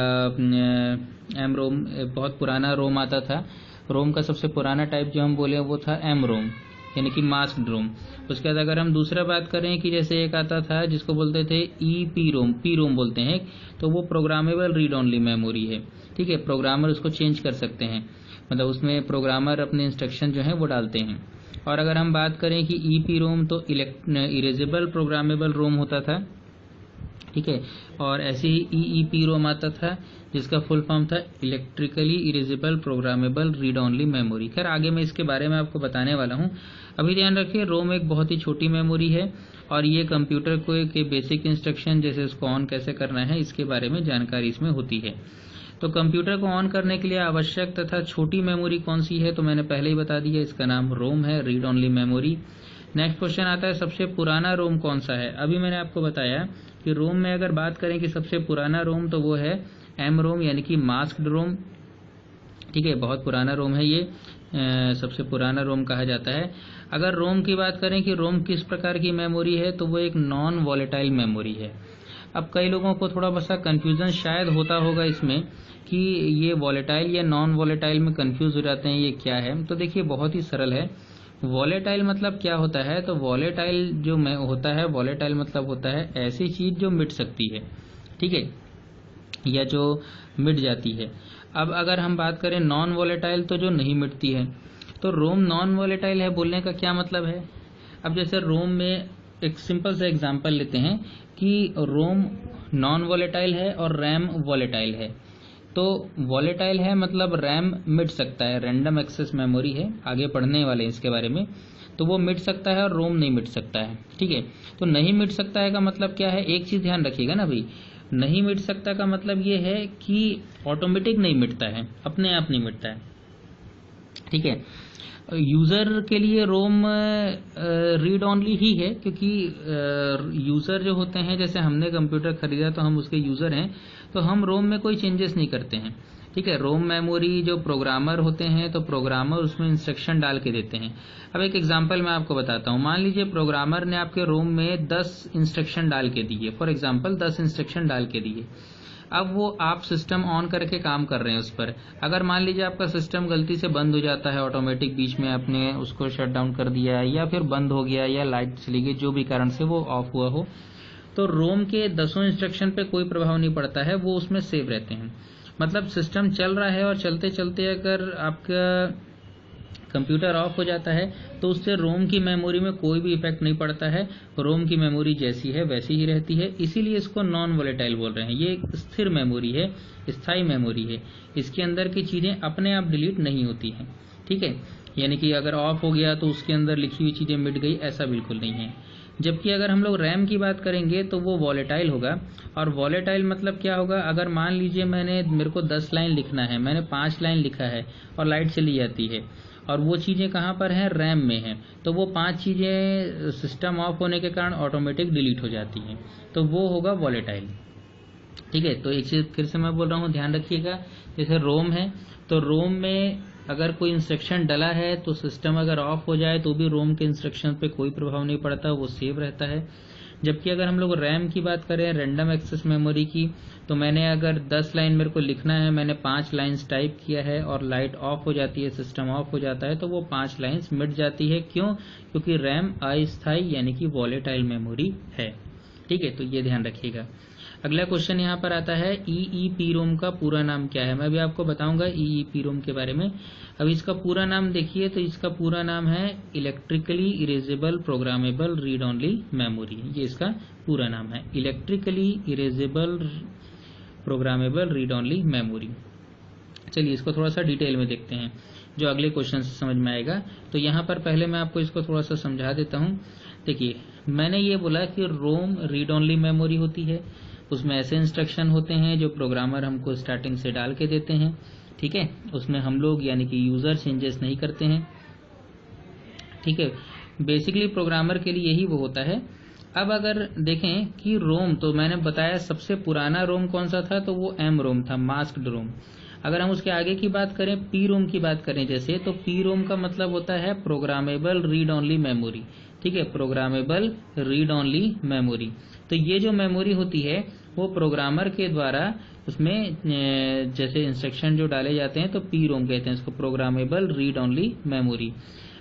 एम रोम, बहुत पुराना रोम आता था। रोम का सबसे पुराना टाइप जो हम बोले वो था एम रोम, यानी कि मास्क्ड रोम। उसके बाद अगर हम दूसरा बात करें कि जैसे एक आता था जिसको बोलते थे E P ROM, P ROM बोलते हैं, तो वो प्रोग्रामेबल रीड ओनली मेमोरी है। ठीक है, प्रोग्रामर उसको चेंज कर सकते हैं, मतलब उसमें प्रोग्रामर अपने इंस्ट्रक्शन जो है वो डालते हैं। और अगर हम बात करें कि ई पी रोम, तो इरेजेबल प्रोग्रामेबल रोम होता था। ठीक है, और ऐसे ही ई पी रोम आता था जिसका फुल फॉर्म था electrically erasable programmable read only memory. खैर, आगे मैं इसके बारे में आपको बताने वाला हूँ। अभी ध्यान रखिए, रोम एक बहुत ही छोटी मेमोरी है और ये कंप्यूटर को के बेसिक इंस्ट्रक्शन, जैसे उसको ऑन कैसे करना है, इसके बारे में जानकारी इसमें होती है। तो कंप्यूटर को ऑन करने के लिए आवश्यक तथा छोटी मेमोरी कौन सी है, तो मैंने पहले ही बता दिया, इसका नाम रोम है, read only memory. Next question आता है, सबसे पुराना रोम कौन सा है। अभी मैंने आपको बताया कि रोम में अगर बात करें कि सबसे पुराना रोम, तो वो है एम रोम, यानी कि मास्क्ड रोम। ठीक है, बहुत पुराना रोम है ये, सबसे पुराना रोम कहा जाता है। अगर रोम की बात करें कि रोम किस प्रकार की मेमोरी है, तो वो एक नॉन वॉलेटाइल मेमोरी है। अब कई लोगों को थोड़ा सा कंफ्यूजन शायद होता होगा इसमें कि ये वॉलेटाइल या नॉन वॉलेटाइल में कंफ्यूज हो जाते हैं, ये क्या है। तो देखिए, बहुत ही सरल है। वॉलेटाइल मतलब क्या होता है, तो वॉलेटाइल जो होता है, वॉलेटाइल मतलब होता है ऐसी चीज जो मिट सकती है, ठीक है, या जो मिट जाती है। अब अगर हम बात करें नॉन वॉलेटाइल, तो जो नहीं मिटती है। तो रोम नॉन वॉलेटाइल है बोलने का क्या मतलब है। अब जैसे रोम में एक सिंपल सा एग्जांपल लेते हैं कि रोम नॉन वॉलेटाइल है और रैम वॉलेटाइल है। तो वॉलेटाइल है मतलब रैम मिट सकता है, रैंडम एक्सेस मेमोरी है, आगे पढ़ने वाले इसके बारे में, तो वो मिट सकता है और रोम नहीं मिट सकता है। ठीक है, तो नहीं मिट सकता है का मतलब क्या है, एक चीज ध्यान रखिएगा ना भाई, नहीं मिट सकता का मतलब ये है कि ऑटोमेटिक नहीं मिटता है, अपने आप नहीं मिटता है। ठीक है, यूजर के लिए रोम रीड ओनली ही है, क्योंकि यूजर जो होते हैं, जैसे हमने कंप्यूटर खरीदा तो हम उसके यूजर हैं, तो हम रोम में कोई चेंजेस नहीं करते हैं। ठीक है। रोम मेमोरी जो प्रोग्रामर होते हैं तो प्रोग्रामर उसमें इंस्ट्रक्शन डाल के देते हैं। अब एक एग्जांपल मैं आपको बताता हूँ। मान लीजिए प्रोग्रामर ने आपके रोम में 10 इंस्ट्रक्शन डाल के दिए, फॉर एग्जांपल 10 इंस्ट्रक्शन डाल के दिए। अब वो आप सिस्टम ऑन करके काम कर रहे हैं उस पर। अगर मान लीजिए आपका सिस्टम गलती से बंद हो जाता है, ऑटोमेटिक बीच में आपने उसको शट डाउन कर दिया या फिर बंद हो गया या लाइट चली गई, जो भी कारण से वो ऑफ हुआ हो, तो रोम के 10 इंस्ट्रक्शन पे कोई प्रभाव नहीं पड़ता है, वो उसमें सेव रहते हैं। मतलब सिस्टम चल रहा है और चलते चलते अगर आपका कंप्यूटर ऑफ हो जाता है तो उससे रोम की मेमोरी में कोई भी इफेक्ट नहीं पड़ता है। रोम की मेमोरी जैसी है वैसी ही रहती है, इसीलिए इसको नॉन वोलेटाइल बोल रहे हैं। ये एक स्थिर मेमोरी है, स्थायी मेमोरी है। इसके अंदर की चीजें अपने आप डिलीट नहीं होती हैं, ठीक है। यानी कि अगर ऑफ हो गया तो उसके अंदर लिखी हुई चीजें मिट गई, ऐसा बिल्कुल नहीं है। जबकि अगर हम लोग रैम की बात करेंगे तो वो वॉलेटाइल होगा। और वॉलेटाइल मतलब क्या होगा, अगर मान लीजिए मेरे को 10 लाइन लिखना है, मैंने 5 लाइन लिखा है और लाइट चली जाती है और वो चीजें कहाँ पर हैं, रैम में हैं, तो वो 5 चीजें सिस्टम ऑफ होने के कारण ऑटोमेटिक डिलीट हो जाती हैं, तो वो होगा वॉलेटाइल, ठीक है। तो एक चीज फिर से मैं बोल रहा हूँ, ध्यान रखिएगा। जैसे रोम है तो रोम में अगर कोई इंस्ट्रक्शन डला है तो सिस्टम अगर ऑफ हो जाए तो भी रोम के इंस्ट्रक्शन पे कोई प्रभाव नहीं पड़ता, वो सेव रहता है। जबकि अगर हम लोग रैम की बात करें, रैंडम एक्सेस मेमोरी की, तो मैंने अगर 10 लाइन मेरे को लिखना है, मैंने 5 लाइन्स टाइप किया है और लाइट ऑफ हो जाती है, सिस्टम ऑफ हो जाता है, तो वो 5 लाइन्स मिट जाती है। क्यों? क्योंकि रैम अस्थायी यानी कि वॉलेटाइल मेमोरी है, ठीक है। तो ये ध्यान रखिएगा। अगला क्वेश्चन यहाँ पर आता है, EEPROM का पूरा नाम क्या है। मैं भी आपको बताऊंगा EEPROM के बारे में। अब इसका पूरा नाम देखिए, तो इसका पूरा नाम है electrically erasable programmable read only memory. ये इसका पूरा नाम है, electrically erasable programmable read only memory. चलिए इसको थोड़ा सा डिटेल में देखते हैं, जो अगले क्वेश्चन से समझ में आएगा। तो यहाँ पर पहले मैं आपको इसको थोड़ा सा समझा देता हूँ। देखिए, मैंने ये बोला कि रोम रीड ओनली मेमोरी होती है, उसमें ऐसे इंस्ट्रक्शन होते हैं जो प्रोग्रामर हमको स्टार्टिंग से डाल के देते हैं, ठीक है। उसमें हम लोग यानी कि यूजर चेंजेस नहीं करते हैं, ठीक है। बेसिकली प्रोग्रामर के लिए यही वो होता है। अब अगर देखें कि रोम, तो मैंने बताया सबसे पुराना रोम कौन सा था, तो वो एम रोम था, मास्क्ड रोम। अगर हम उसके आगे की बात करें, पी रोम की बात करें जैसे, तो पी रोम का मतलब होता है प्रोग्रामेबल रीड ओनली मेमोरी, ठीक है, प्रोग्रामेबल रीड ओनली मेमोरी। तो ये जो मेमोरी होती है वो प्रोग्रामर के द्वारा उसमें जैसे इंस्ट्रक्शन जो डाले जाते हैं, तो पी रोम कहते हैं इसको, प्रोग्रामेबल रीड ओनली मेमोरी।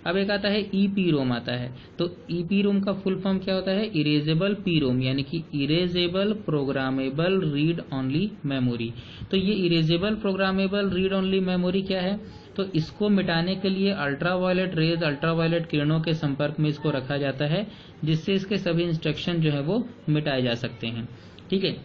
अब एक आता है EPROM आता है, तो EPROM का फुल फॉर्म क्या होता है, इरेजेबल पी रोम, यानी कि erasable programmable read only memory. तो ये erasable programmable read only memory क्या है, तो इसको मिटाने के लिए अल्ट्रावायलेट रेज, अल्ट्रावायलेट किरणों के संपर्क में इसको रखा जाता है, जिससे इसके सभी इंस्ट्रक्शन जो है वो मिटाए जा सकते हैं, ठीक है।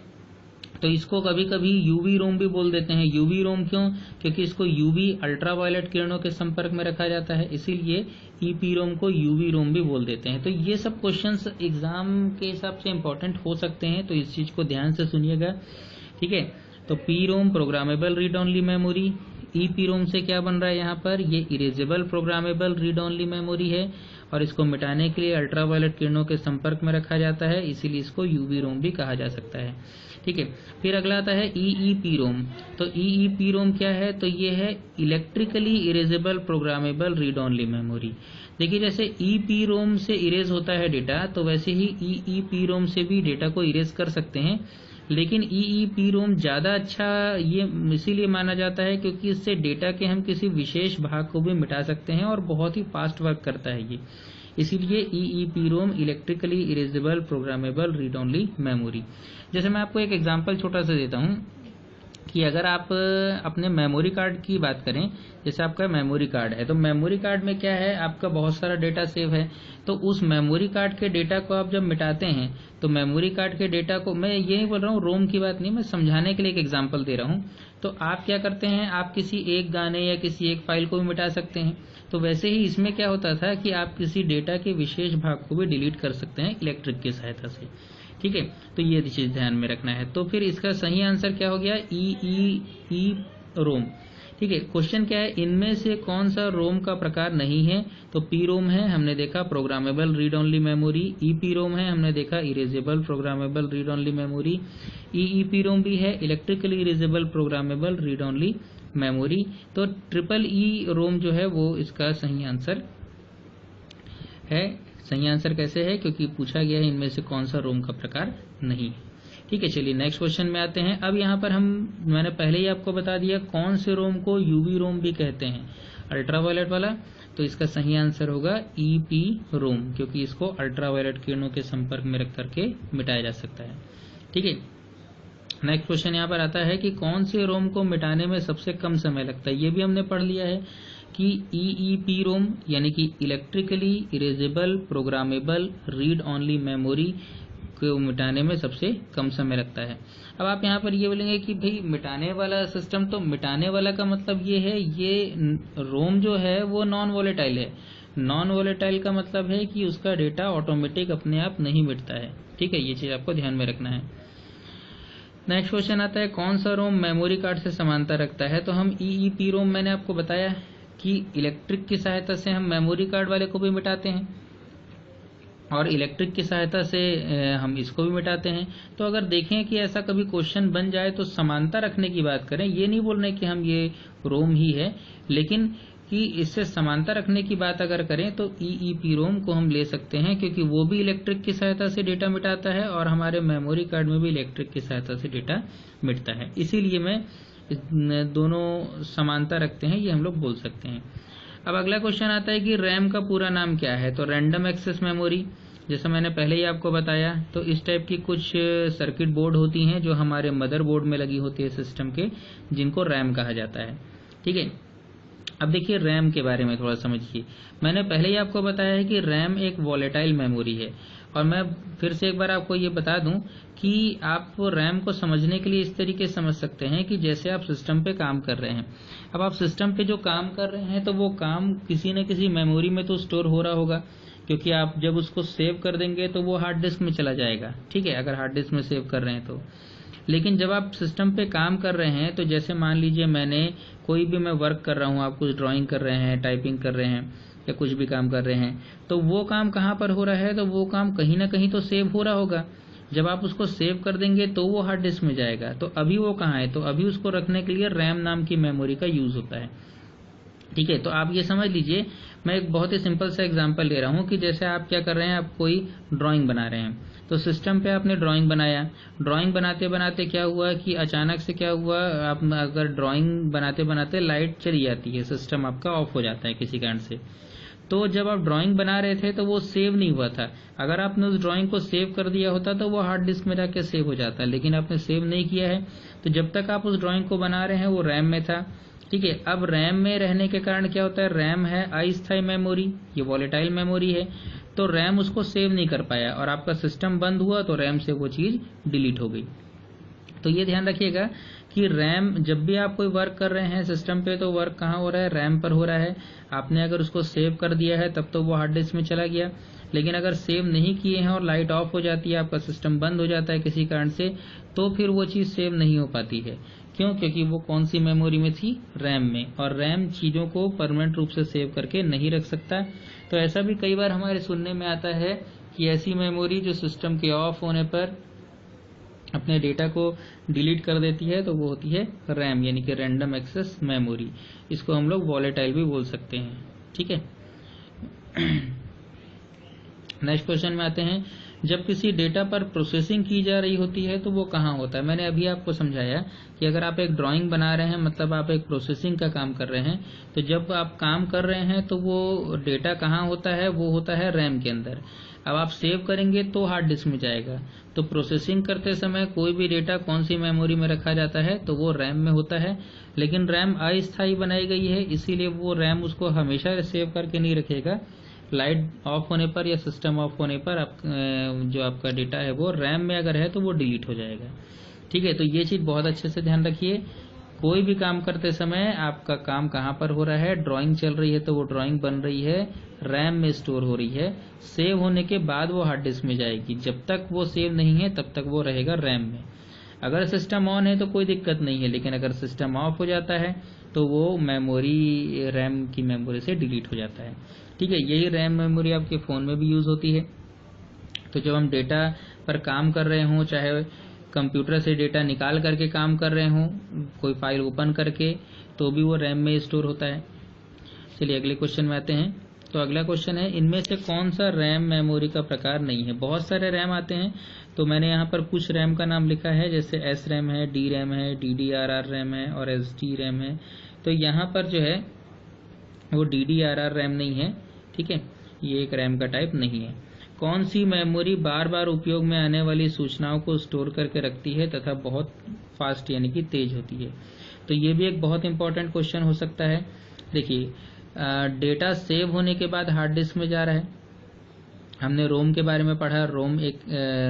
तो इसको कभी कभी यूवी रोम भी बोल देते हैं। यूवी रोम क्यों? क्योंकि इसको यूवी अल्ट्रावायलेट किरणों के संपर्क में रखा जाता है, इसीलिए EPROM को यूवी रोम भी बोल देते हैं। तो ये सब क्वेश्चंस एग्जाम के हिसाब से इंपॉर्टेंट हो सकते हैं, तो इस चीज को ध्यान से सुनिएगा, ठीक है। तो PROM programmable read only memory, EPROM से क्या बन रहा है यहाँ पर, ये erasable programmable read only memory है और इसको मिटाने के लिए अल्ट्रावायलेट किरणों के संपर्क में रखा जाता है, इसीलिए इसको यूवी रोम भी कहा जा सकता है, ठीक है। फिर अगला आता है EEPROM। तो EEPROM क्या है, तो ये है electrically erasable programmable read only memory. देखिए, जैसे EPROM से इरेज होता है डेटा, तो वैसे ही EEPROM से भी डेटा को इरेज कर सकते हैं, लेकिन EEPROM ज्यादा अच्छा ये इसीलिए माना जाता है क्योंकि इससे डेटा के हम किसी विशेष भाग को भी मिटा सकते हैं और बहुत ही फास्ट वर्क करता है ये, इसीलिए EEPROM electrically erasable programmable read only memory. जैसे मैं आपको एक एग्जांपल छोटा सा देता हूँ कि अगर आप अपने मेमोरी कार्ड की बात करें, जैसे आपका मेमोरी कार्ड है, तो मेमोरी कार्ड में क्या है, आपका बहुत सारा डेटा सेव है, तो उस मेमोरी कार्ड के डेटा को आप जब मिटाते हैं, तो मेमोरी कार्ड के डेटा को, मैं ये नहीं बोल रहा हूँ रोम की बात नहीं, मैं समझाने के लिए एक एग्जांपल दे रहा हूँ। तो आप क्या करते हैं, आप किसी एक गाने या किसी एक फाइल को भी मिटा सकते हैं, तो वैसे ही इसमें क्या होता था कि आप किसी डेटा के विशेष भाग को भी डिलीट कर सकते हैं इलेक्ट्रिक की सहायता से, ठीक है। तो ये चीज ध्यान में रखना है। तो फिर इसका सही आंसर क्या हो गया, EEPROM, ठीक है। क्वेश्चन क्या है, इनमें से कौन सा रोम का प्रकार नहीं है, तो PROM है, हमने देखा programmable read only memory, EPROM है, हमने देखा erasable programmable read only memory, EEPROM भी है, electrically erasable programmable read only memory. तो ट्रिपल ई रोम जो है वो इसका सही आंसर है। सही आंसर कैसे है? क्योंकि पूछा गया है इनमें से कौन सा रोम का प्रकार नहीं है। ठीक है, चलिए नेक्स्ट क्वेश्चन में आते हैं। अब यहाँ पर मैंने पहले ही आपको बता दिया कौन से रोम को यूवी रोम भी कहते हैं, अल्ट्रावायलेट वाला। तो इसका सही आंसर होगा ईपी रोम, क्योंकि इसको अल्ट्रावायलेट किरणों के संपर्क में रख करके मिटाया जा सकता है। ठीक है, नेक्स्ट क्वेश्चन यहाँ पर आता है कि कौन से रोम को मिटाने में सबसे कम समय लगता है। ये भी हमने पढ़ लिया है कि ईईपी रोम यानी कि electrically erasable programmable read only memory को मिटाने में सबसे कम समय लगता है। अब आप यहाँ पर ये बोलेंगे कि भाई मिटाने वाला सिस्टम, तो मिटाने वाला का मतलब ये है, ये रोम जो है वो नॉन वोलेटाइल है। नॉन वोलेटाइल का मतलब है कि उसका डेटा ऑटोमेटिक अपने आप नहीं मिटता है। ठीक है, ये चीज आपको ध्यान में रखना है। नेक्स्ट क्वेश्चन आता है कौन सा रोम मेमोरी कार्ड से समानता रखता है। तो हम ईईपी रोम, मैंने आपको बताया कि इलेक्ट्रिक की सहायता से हम मेमोरी कार्ड वाले को भी मिटाते हैं और इलेक्ट्रिक की सहायता से हम इसको भी मिटाते हैं। तो अगर देखें कि ऐसा कभी क्वेश्चन बन जाए तो समानता रखने की बात करें, ये नहीं बोल रहे कि हम ये रोम ही है, लेकिन कि इससे समानता रखने की बात अगर करें तो ईईपी रोम को हम ले सकते हैं, क्योंकि वो भी इलेक्ट्रिक की सहायता से डेटा मिटाता है और हमारे मेमोरी कार्ड में भी इलेक्ट्रिक की सहायता से डेटा मिटता है। इसीलिए मैं दोनों समानता रखते हैं, ये हम लोग बोल सकते हैं। अब अगला क्वेश्चन आता है कि रैम का पूरा नाम क्या है। तो रैंडम एक्सेस मेमोरी, जैसा मैंने पहले ही आपको बताया, तो इस टाइप की कुछ सर्किट बोर्ड होती हैं जो हमारे मदर बोर्ड में लगी होती है सिस्टम के, जिनको रैम कहा जाता है। ठीक है, अब देखिए रैम के बारे में थोड़ा समझिए। मैंने पहले ही आपको बताया है कि रैम एक वॉलेटाइल मेमोरी है, और मैं फिर से एक बार आपको ये बता दूं कि आप रैम को समझने के लिए इस तरीके से समझ सकते हैं कि जैसे आप सिस्टम पे काम कर रहे हैं। अब आप सिस्टम पे जो काम कर रहे हैं तो वो काम किसी न किसी मेमोरी में तो स्टोर हो रहा होगा, क्योंकि आप जब उसको सेव कर देंगे तो वो हार्ड डिस्क में चला जाएगा। ठीक है, अगर हार्ड डिस्क में सेव कर रहे हैं तो। लेकिन जब आप सिस्टम पे काम कर रहे हैं, तो जैसे मान लीजिए मैंने कोई भी मैं वर्क कर रहा हूँ, आप कुछ ड्राइंग कर रहे हैं, टाइपिंग कर रहे हैं या कुछ भी काम कर रहे हैं, तो वो काम कहाँ पर हो रहा है, तो वो काम कहीं ना कहीं तो सेव हो रहा होगा। जब आप उसको सेव कर देंगे तो वो हार्ड डिस्क में जाएगा। तो अभी वो कहाँ है, तो अभी उसको रखने के लिए रैम नाम की मेमोरी का यूज होता है। ठीक है, तो आप ये समझ लीजिए, मैं एक बहुत ही सिंपल सा एग्जांपल ले रहा हूँ कि जैसे आप क्या कर रहे हैं, आप कोई ड्राइंग बना रहे हैं, तो सिस्टम पे आपने ड्राइंग बनाया। ड्राइंग बनाते बनाते क्या हुआ कि अचानक से क्या हुआ, आप अगर ड्राइंग बनाते बनाते लाइट चली जाती है, सिस्टम आपका ऑफ हो जाता है किसी कारण से। तो जब आप ड्राइंग बना रहे थे तो वो सेव नहीं हुआ था। अगर आपने उस ड्राइंग को सेव कर दिया होता तो वो हार्ड डिस्क में जाके सेव हो जाता, लेकिन आपने सेव नहीं किया है। तो जब तक आप उस ड्राइंग को बना रहे हैं वो रैम में था। ठीक है, अब रैम में रहने के कारण क्या होता है, रैम है अस्थायी मेमोरी, ये वॉलेटाइल मेमोरी है, तो रैम उसको सेव नहीं कर पाया और आपका सिस्टम बंद हुआ तो रैम से वो चीज डिलीट हो गई। तो ये ध्यान रखिएगा कि रैम, जब भी आप कोई वर्क कर रहे हैं सिस्टम पे, तो वर्क कहाँ हो रहा है, रैम पर हो रहा है। आपने अगर उसको सेव कर दिया है तब तो वो हार्ड डिस्क में चला गया, लेकिन अगर सेव नहीं किए हैं और लाइट ऑफ हो जाती है, आपका सिस्टम बंद हो जाता है किसी कारण से, तो फिर वो चीज सेव नहीं हो पाती है। क्यों? क्योंकि वो कौन सी मेमोरी में थी, रैम में, और रैम चीजों को परमानेंट रूप से सेव करके नहीं रख सकता। तो ऐसा भी कई बार हमारे सुनने में आता है कि ऐसी मेमोरी जो सिस्टम के ऑफ होने पर अपने डेटा को डिलीट कर देती है, तो वो होती है रैम, यानी कि रैंडम एक्सेस मेमोरी। इसको हम लोग वॉलेटाइल भी बोल सकते हैं। ठीक है, नेक्स्ट क्वेश्चन में आते हैं, जब किसी डेटा पर प्रोसेसिंग की जा रही होती है तो वो कहाँ होता है। मैंने अभी आपको समझाया कि अगर आप एक ड्राइंग बना रहे हैं, मतलब आप एक प्रोसेसिंग का काम कर रहे हैं, तो जब आप काम कर रहे हैं तो वो डेटा कहाँ होता है, वो होता है रैम के अंदर। अब आप सेव करेंगे तो हार्ड डिस्क में जाएगा। तो प्रोसेसिंग करते समय कोई भी डेटा कौन सी मेमोरी में रखा जाता है, तो वो रैम में होता है। लेकिन रैम अस्थायी बनाई गई है, इसीलिए वो रैम उसको हमेशा सेव करके नहीं रखेगा। लाइट ऑफ होने पर या सिस्टम ऑफ होने पर जो आपका डेटा है वो रैम में अगर है तो वो डिलीट हो जाएगा। ठीक है, तो ये चीज बहुत अच्छे से ध्यान रखिए। कोई भी काम करते समय आपका काम कहाँ पर हो रहा है, ड्राइंग चल रही है तो वो ड्राइंग बन रही है, रैम में स्टोर हो रही है, सेव होने के बाद वो हार्ड डिस्क में जाएगी। जब तक वो सेव नहीं है तब तक वो रहेगा रैम में। अगर सिस्टम ऑन है तो कोई दिक्कत नहीं है, लेकिन अगर सिस्टम ऑफ हो जाता है तो वो मेमोरी रैम की मेमोरी से डिलीट हो जाता है। ठीक है, यही रैम मेमोरी आपके फ़ोन में भी यूज़ होती है। तो जब हम डेटा पर काम कर रहे हों, चाहे कंप्यूटर से डेटा निकाल करके काम कर रहे हों, कोई फाइल ओपन करके, तो भी वो रैम में स्टोर होता है। चलिए अगले क्वेश्चन में आते हैं। तो अगला क्वेश्चन है, इनमें से कौन सा रैम मेमोरी का प्रकार नहीं है। बहुत सारे रैम आते हैं, तो मैंने यहाँ पर कुछ रैम का नाम लिखा है, जैसे एस रैम है, डी रैम है, DDRR रैम है और SD रैम है। तो यहाँ पर जो है वो DDRR रैम नहीं है, ठीक है, ये एक रैम का टाइप नहीं है। कौन सी मेमोरी बार बार उपयोग में आने वाली सूचनाओं को स्टोर करके रखती है तथा बहुत फास्ट यानी कि तेज होती है। तो ये भी एक बहुत इंपॉर्टेंट क्वेश्चन हो सकता है। देखिए, डेटा सेव होने के बाद हार्ड डिस्क में जा रहा है। हमने रोम के बारे में पढ़ा। रोम एक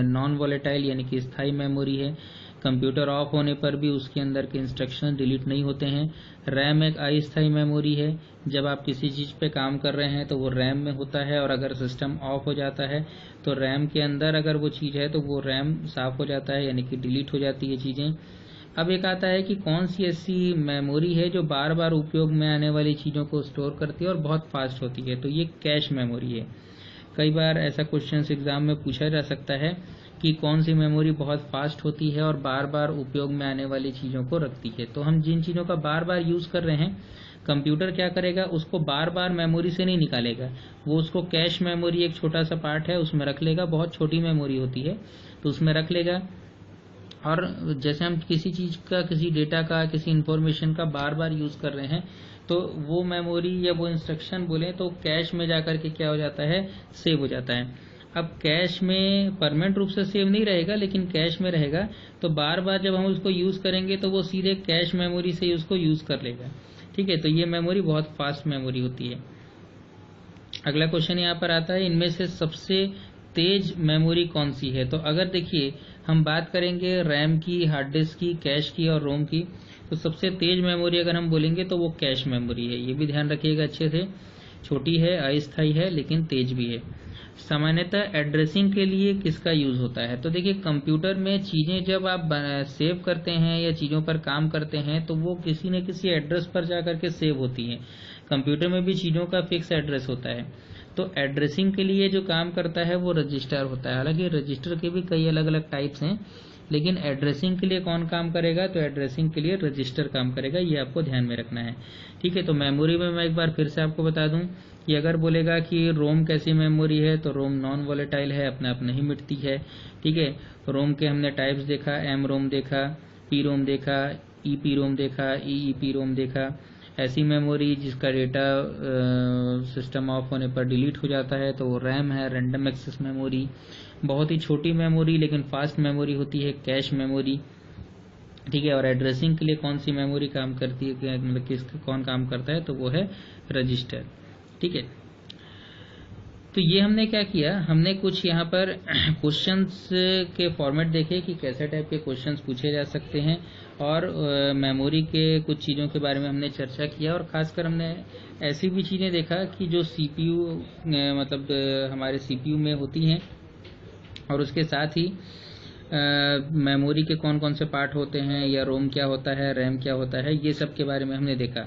नॉन वॉलेटाइल यानी कि स्थायी मेमोरी है। कंप्यूटर ऑफ होने पर भी उसके अंदर के इंस्ट्रक्शन डिलीट नहीं होते हैं। रैम एक अस्थायी मेमोरी है। जब आप किसी चीज़ पे काम कर रहे हैं तो वो रैम में होता है, और अगर सिस्टम ऑफ हो जाता है तो रैम के अंदर अगर वो चीज़ है तो वो रैम साफ हो जाता है, यानी कि डिलीट हो जाती है चीज़ें। अब एक आता है कि कौन सी ऐसी मेमोरी है जो बार बार उपयोग में आने वाली चीज़ों को स्टोर करती है और बहुत फास्ट होती है। तो ये कैश मेमोरी है। कई बार ऐसा क्वेश्चन एग्जाम में पूछा जा सकता है कि कौन सी मेमोरी बहुत फास्ट होती है और बार बार उपयोग में आने वाली चीज़ों को रखती है। तो हम जिन चीज़ों का बार बार यूज़ कर रहे हैं, कंप्यूटर क्या करेगा, उसको बार बार मेमोरी से नहीं निकालेगा, वो उसको कैश मेमोरी एक छोटा सा पार्ट है उसमें रख लेगा। बहुत छोटी मेमोरी होती है तो उसमें रख लेगा। और जैसे हम किसी चीज़ का, किसी डेटा का, किसी इंफॉर्मेशन का बार बार यूज़ कर रहे हैं, तो वो मेमोरी या वो इंस्ट्रक्शन बोले तो कैश में जाकर के क्या हो जाता है, सेव हो जाता है। अब कैश में परमानेंट रूप से सेव नहीं रहेगा, लेकिन कैश में रहेगा, तो बार बार जब हम उसको यूज़ करेंगे तो वो सीधे कैश मेमोरी से उसको यूज़ कर लेगा। ठीक है, तो ये मेमोरी बहुत फास्ट मेमोरी होती है। अगला क्वेश्चन यहाँ पर आता है, इनमें से सबसे तेज मेमोरी कौन सी है। तो अगर देखिए हम बात करेंगे रैम की, हार्ड डिस्क की, कैश की और रोम की, तो सबसे तेज मेमोरी अगर हम बोलेंगे तो वो कैश मेमोरी है। ये भी ध्यान रखिएगा अच्छे से। छोटी है, अस्थायी है, लेकिन तेज भी है। सामान्यतः एड्रेसिंग के लिए किसका यूज होता है। तो देखिए, कंप्यूटर में चीजें जब आप सेव करते हैं या चीजों पर काम करते हैं तो वो किसी न किसी एड्रेस पर जाकर के सेव होती हैं। कंप्यूटर में भी चीजों का फिक्स एड्रेस होता है, तो एड्रेसिंग के लिए जो काम करता है वो रजिस्टर होता है। हालांकि रजिस्टर के भी कई अलग अलग टाइप्स हैं, लेकिन एड्रेसिंग के लिए कौन काम करेगा, तो एड्रेसिंग के लिए रजिस्टर काम करेगा। ये आपको ध्यान में रखना है। ठीक है, तो मेमोरी में मैं एक बार फिर से आपको बता दूं कि अगर बोलेगा कि रोम कैसी मेमोरी है, तो रोम नॉन वॉलेटाइल है, अपने आप नहीं मिटती है। ठीक है, रोम के हमने टाइप्स देखा, एम रोम देखा, पी रोम देखा, ईपी रोम देखा, ईईपी रोम देखा। ऐसी मेमोरी जिसका डेटा सिस्टम ऑफ होने पर डिलीट हो जाता है तो वो रैम है, रैंडम एक्सेस मेमोरी। बहुत ही छोटी मेमोरी लेकिन फास्ट मेमोरी होती है, कैश मेमोरी। ठीक है, और एड्रेसिंग के लिए कौन सी मेमोरी काम करती है, मतलब कौन काम करता है, तो वो है रजिस्टर। ठीक है, तो ये हमने क्या किया, हमने कुछ यहाँ पर क्वेश्चंस के फॉर्मेट देखे कि कैसे टाइप के क्वेश्चंस पूछे जा सकते हैं, और मेमोरी के कुछ चीज़ों के बारे में हमने चर्चा किया। और खासकर हमने ऐसी भी चीज़ें देखा कि जो CPU मतलब हमारे CPU में होती हैं, और उसके साथ ही मेमोरी के कौन कौन से पार्ट होते हैं, या रोम क्या होता है, रैम क्या होता है, ये सब के बारे में हमने देखा।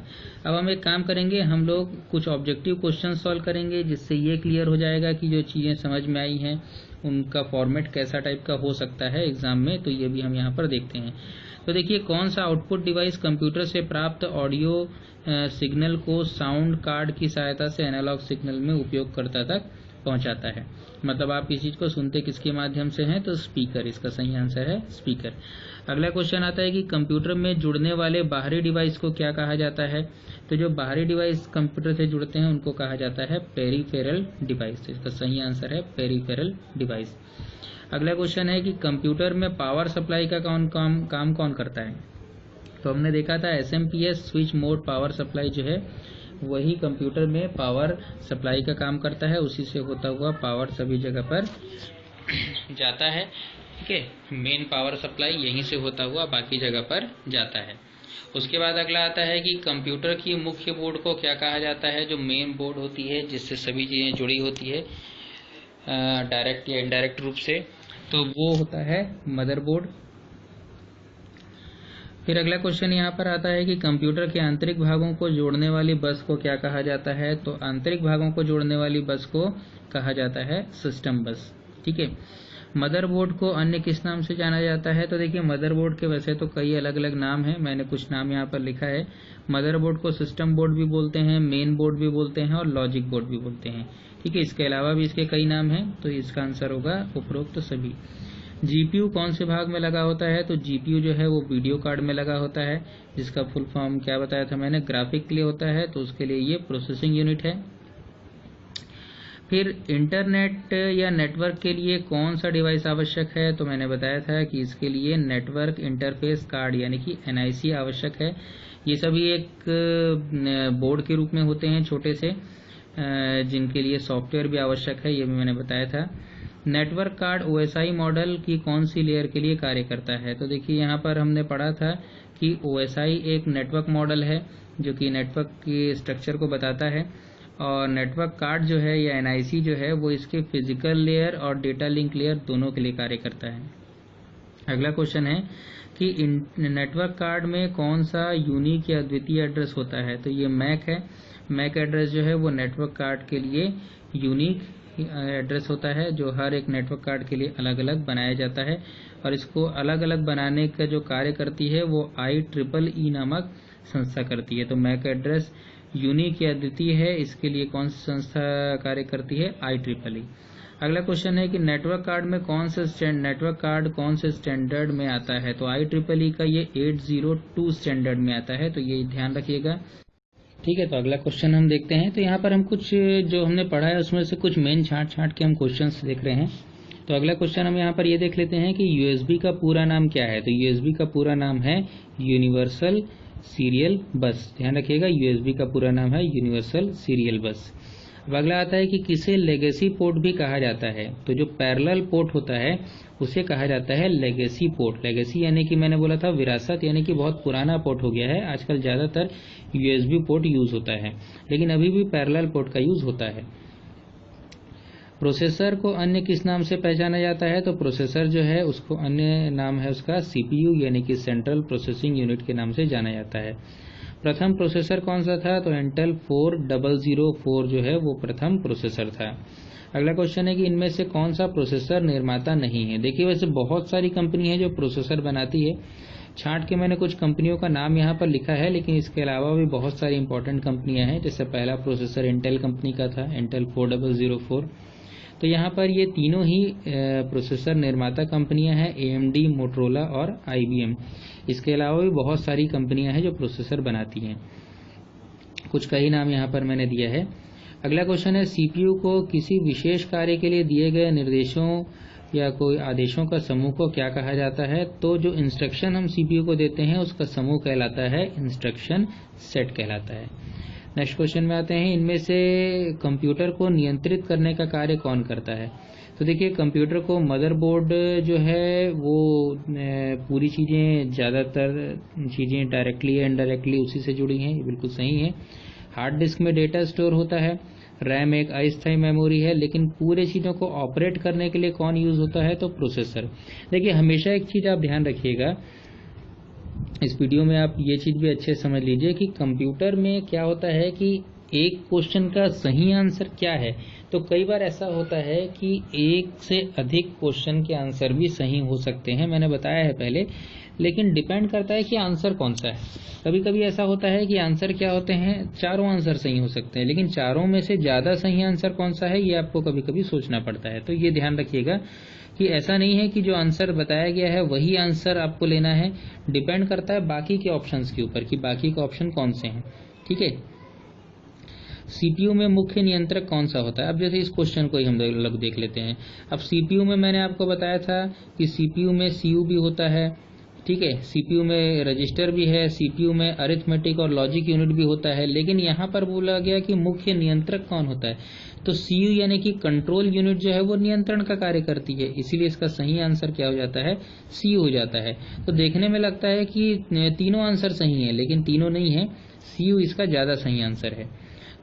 अब हम एक काम करेंगे, हम लोग कुछ ऑब्जेक्टिव क्वेश्चन सॉल्व करेंगे, जिससे ये क्लियर हो जाएगा कि जो चीज़ें समझ में आई हैं उनका फॉर्मेट कैसा टाइप का हो सकता है एग्जाम में। तो ये भी हम यहाँ पर देखते हैं। तो देखिए, कौन सा आउटपुट डिवाइस कंप्यूटर से प्राप्त ऑडियो सिग्नल को साउंड कार्ड की सहायता से एनालॉग सिग्नल में उपयोगकर्ता तक पहुंचाता है। मतलब आप इस चीज को सुनते किसके माध्यम से हैं, तो स्पीकर। इसका सही आंसर है स्पीकर। अगला क्वेश्चन आता है कि कंप्यूटर में जुड़ने वाले बाहरी डिवाइस को क्या कहा जाता है। तो जो बाहरी डिवाइस कंप्यूटर से जुड़ते हैं उनको कहा जाता है पेरिफेरल डिवाइस। इसका सही आंसर है पेरिफेरल डिवाइस। अगला क्वेश्चन है कि कंप्यूटर में पावर सप्लाई का काम कौन करता है। तो हमने देखा था SMPS switch mode power supply जो है वही कंप्यूटर में पावर सप्लाई का काम करता है। उसी से होता हुआ पावर सभी जगह पर जाता है। ठीक है, मेन पावर सप्लाई यहीं से होता हुआ बाकी जगह पर जाता है। उसके बाद अगला आता है कि कंप्यूटर की मुख्य बोर्ड को क्या कहा जाता है। जो मेन बोर्ड होती है जिससे सभी चीज़ें जुड़ी होती है डायरेक्ट या इनडायरेक्ट रूप से, तो वो होता है मदरबोर्ड। फिर अगला क्वेश्चन यहाँ पर आता है कि कंप्यूटर के आंतरिक भागों को जोड़ने वाली बस को क्या कहा जाता है। तो आंतरिक भागों को जोड़ने वाली बस को कहा जाता है सिस्टम बस। ठीक है, मदरबोर्ड को अन्य किस नाम से जाना जाता है? तो देखिए मदरबोर्ड के वैसे तो कई अलग अलग नाम हैं, मैंने कुछ नाम यहाँ पर लिखा है। मदरबोर्ड को सिस्टम बोर्ड भी बोलते हैं, मेन बोर्ड भी बोलते हैं और लॉजिक बोर्ड भी बोलते हैं। ठीक है, इसके अलावा भी इसके कई नाम हैं, तो इसका आंसर होगा उपरोक्त सभी। जीपीयू कौन से भाग में लगा होता है? तो जीपीयू जो है वो वीडियो कार्ड में लगा होता है, जिसका फुल फॉर्म क्या बताया था मैंने, ग्राफिक के लिए होता है, तो उसके लिए ये प्रोसेसिंग यूनिट है। फिर इंटरनेट या नेटवर्क के लिए कौन सा डिवाइस आवश्यक है? तो मैंने बताया था कि इसके लिए नेटवर्क इंटरफेस कार्ड यानी कि एनआईसी आवश्यक है। ये सभी एक बोर्ड के रूप में होते हैं छोटे से, जिनके लिए सॉफ्टवेयर भी आवश्यक है, ये भी मैंने बताया था। नेटवर्क कार्ड ओएसआई मॉडल की कौन सी लेयर के लिए कार्य करता है? तो देखिए यहाँ पर हमने पढ़ा था कि ओएसआई एक नेटवर्क मॉडल है जो कि नेटवर्क के स्ट्रक्चर को बताता है, और नेटवर्क कार्ड जो है या एनआईसी जो है वो इसके फिजिकल लेयर और डेटा लिंक लेयर दोनों के लिए कार्य करता है। अगला क्वेश्चन है कि नेटवर्क कार्ड में कौन सा यूनिक या अद्वितीय एड्रेस होता है? तो ये मैक है। मैक एड्रेस जो है वो नेटवर्क कार्ड के लिए यूनिक एड्रेस होता है, जो हर एक नेटवर्क कार्ड के लिए अलग अलग बनाया जाता है, और इसको अलग अलग बनाने का जो कार्य करती है वो IEEE नामक संस्था करती है। तो मैक एड्रेस यूनिक या अद्वितीय है, इसके लिए कौन सी संस्था कार्य करती है? IEEE। अगला क्वेश्चन है कि नेटवर्क कार्ड में कौन से स्टैंडर्ड में आता है? तो IEEE का ये 802 स्टैंडर्ड में आता है, तो ये ध्यान रखिएगा। ठीक है, तो अगला क्वेश्चन हम देखते हैं। तो यहाँ पर हम कुछ जो हमने पढ़ा है उसमें से कुछ मेन छांट के हम क्वेश्चंस देख रहे हैं। तो अगला क्वेश्चन हम यहाँ पर ये देख लेते हैं कि यूएसबी का पूरा नाम क्या है? तो यूएसबी का पूरा नाम है यूनिवर्सल सीरियल बस। ध्यान रखिएगा, यूएसबी का पूरा नाम है यूनिवर्सल सीरियल बस। अब अगला आता है कि किसे लेगेसी पोर्ट भी कहा जाता है? तो जो पैरेलल पोर्ट होता है उसे कहा जाता है लेगेसी पोर्ट। लेगेसी यानी कि मैंने बोला था विरासत, यानी कि बहुत पुराना पोर्ट हो गया है। आजकल ज़्यादातर यूएसबी पोर्ट यूज होता है, लेकिन अभी भी पैरेलल पोर्ट का यूज होता है। प्रोसेसर को अन्य किस नाम से पहचाना जाता है? तो प्रोसेसर जो है उसको अन्य नाम है उसका सीपीयू यानी कि सेंट्रल प्रोसेसिंग यूनिट के नाम से जाना जाता है। प्रथम प्रोसेसर कौन सा था? तो इंटेल 4004 जो है वो प्रथम प्रोसेसर था। अगला क्वेश्चन है कि इनमें से कौन सा प्रोसेसर निर्माता नहीं है? देखिए वैसे बहुत सारी कंपनी है जो प्रोसेसर बनाती है, छांट के मैंने कुछ कंपनियों का नाम यहाँ पर लिखा है, लेकिन इसके अलावा भी बहुत सारी इंपॉर्टेंट कंपनियां हैं। जैसे पहला प्रोसेसर इंटेल कंपनी का था, इंटेल 4004। तो यहाँ पर ये तीनों ही प्रोसेसर निर्माता कंपनियां हैं, AMD, मोटरोला और IBM। इसके अलावा भी बहुत सारी कंपनियां हैं जो प्रोसेसर बनाती हैं, कुछ कई नाम यहाँ पर मैंने दिया है। अगला क्वेश्चन है सीपीयू को किसी विशेष कार्य के लिए दिए गए निर्देशों या कोई आदेशों का समूह को क्या कहा जाता है? तो जो इंस्ट्रक्शन हम सीपीयू को देते हैं उसका समूह कहलाता है इंस्ट्रक्शन सेट कहलाता है। नेक्स्ट क्वेश्चन में आते हैं, इनमें से कंप्यूटर को नियंत्रित करने का कार्य कौन करता है? तो देखिए कंप्यूटर को मदरबोर्ड जो है वो पूरी चीज़ें, ज़्यादातर चीज़ें डायरेक्टली या इनडायरेक्टली उसी से जुड़ी हैं, ये बिल्कुल सही है। हार्ड डिस्क में डेटा स्टोर होता है, रैम एक अस्थायी मेमोरी है, लेकिन पूरे चीज़ों को ऑपरेट करने के लिए कौन यूज़ होता है? तो प्रोसेसर। देखिए हमेशा एक चीज़ आप ध्यान रखिएगा, इस वीडियो में आप ये चीज़ भी अच्छे समझ लीजिए कि कंप्यूटर में क्या होता है कि एक क्वेश्चन का सही आंसर क्या है। तो कई बार ऐसा होता है कि एक से अधिक क्वेश्चन के आंसर भी सही हो सकते हैं, मैंने बताया है पहले, लेकिन डिपेंड करता है कि आंसर कौन सा है। कभी कभी ऐसा होता है कि आंसर क्या होते हैं, चारों आंसर सही हो सकते हैं, लेकिन चारों में से ज़्यादा सही आंसर कौन सा है ये आपको कभी कभी सोचना पड़ता है। तो ये ध्यान रखिएगा कि ऐसा नहीं है कि जो आंसर बताया गया है वही आंसर आपको लेना है, डिपेंड करता है बाकी के ऑप्शंस के ऊपर कि बाकी के ऑप्शन कौन से हैं। ठीक है, सीपीयू में मुख्य नियंत्रक कौन सा होता है? अब जैसे इस क्वेश्चन को ही हम लोग देख लेते हैं। अब सीपीयू में मैंने आपको बताया था कि सीपीयू में सीयू भी होता है, ठीक है, सीपीयू में रजिस्टर भी है, सीपीयू में अरिथमेटिक और लॉजिक यूनिट भी होता है, लेकिन यहाँ पर बोला गया कि मुख्य नियंत्रक कौन होता है? तो सीयू यानी कि कंट्रोल यूनिट जो है वो नियंत्रण का कार्य करती है, इसीलिए इसका सही आंसर क्या हो जाता है? सीयू हो जाता है। तो देखने में लगता है कि तीनों आंसर सही है, लेकिन तीनों नहीं है, सीयू इसका ज्यादा सही आंसर है।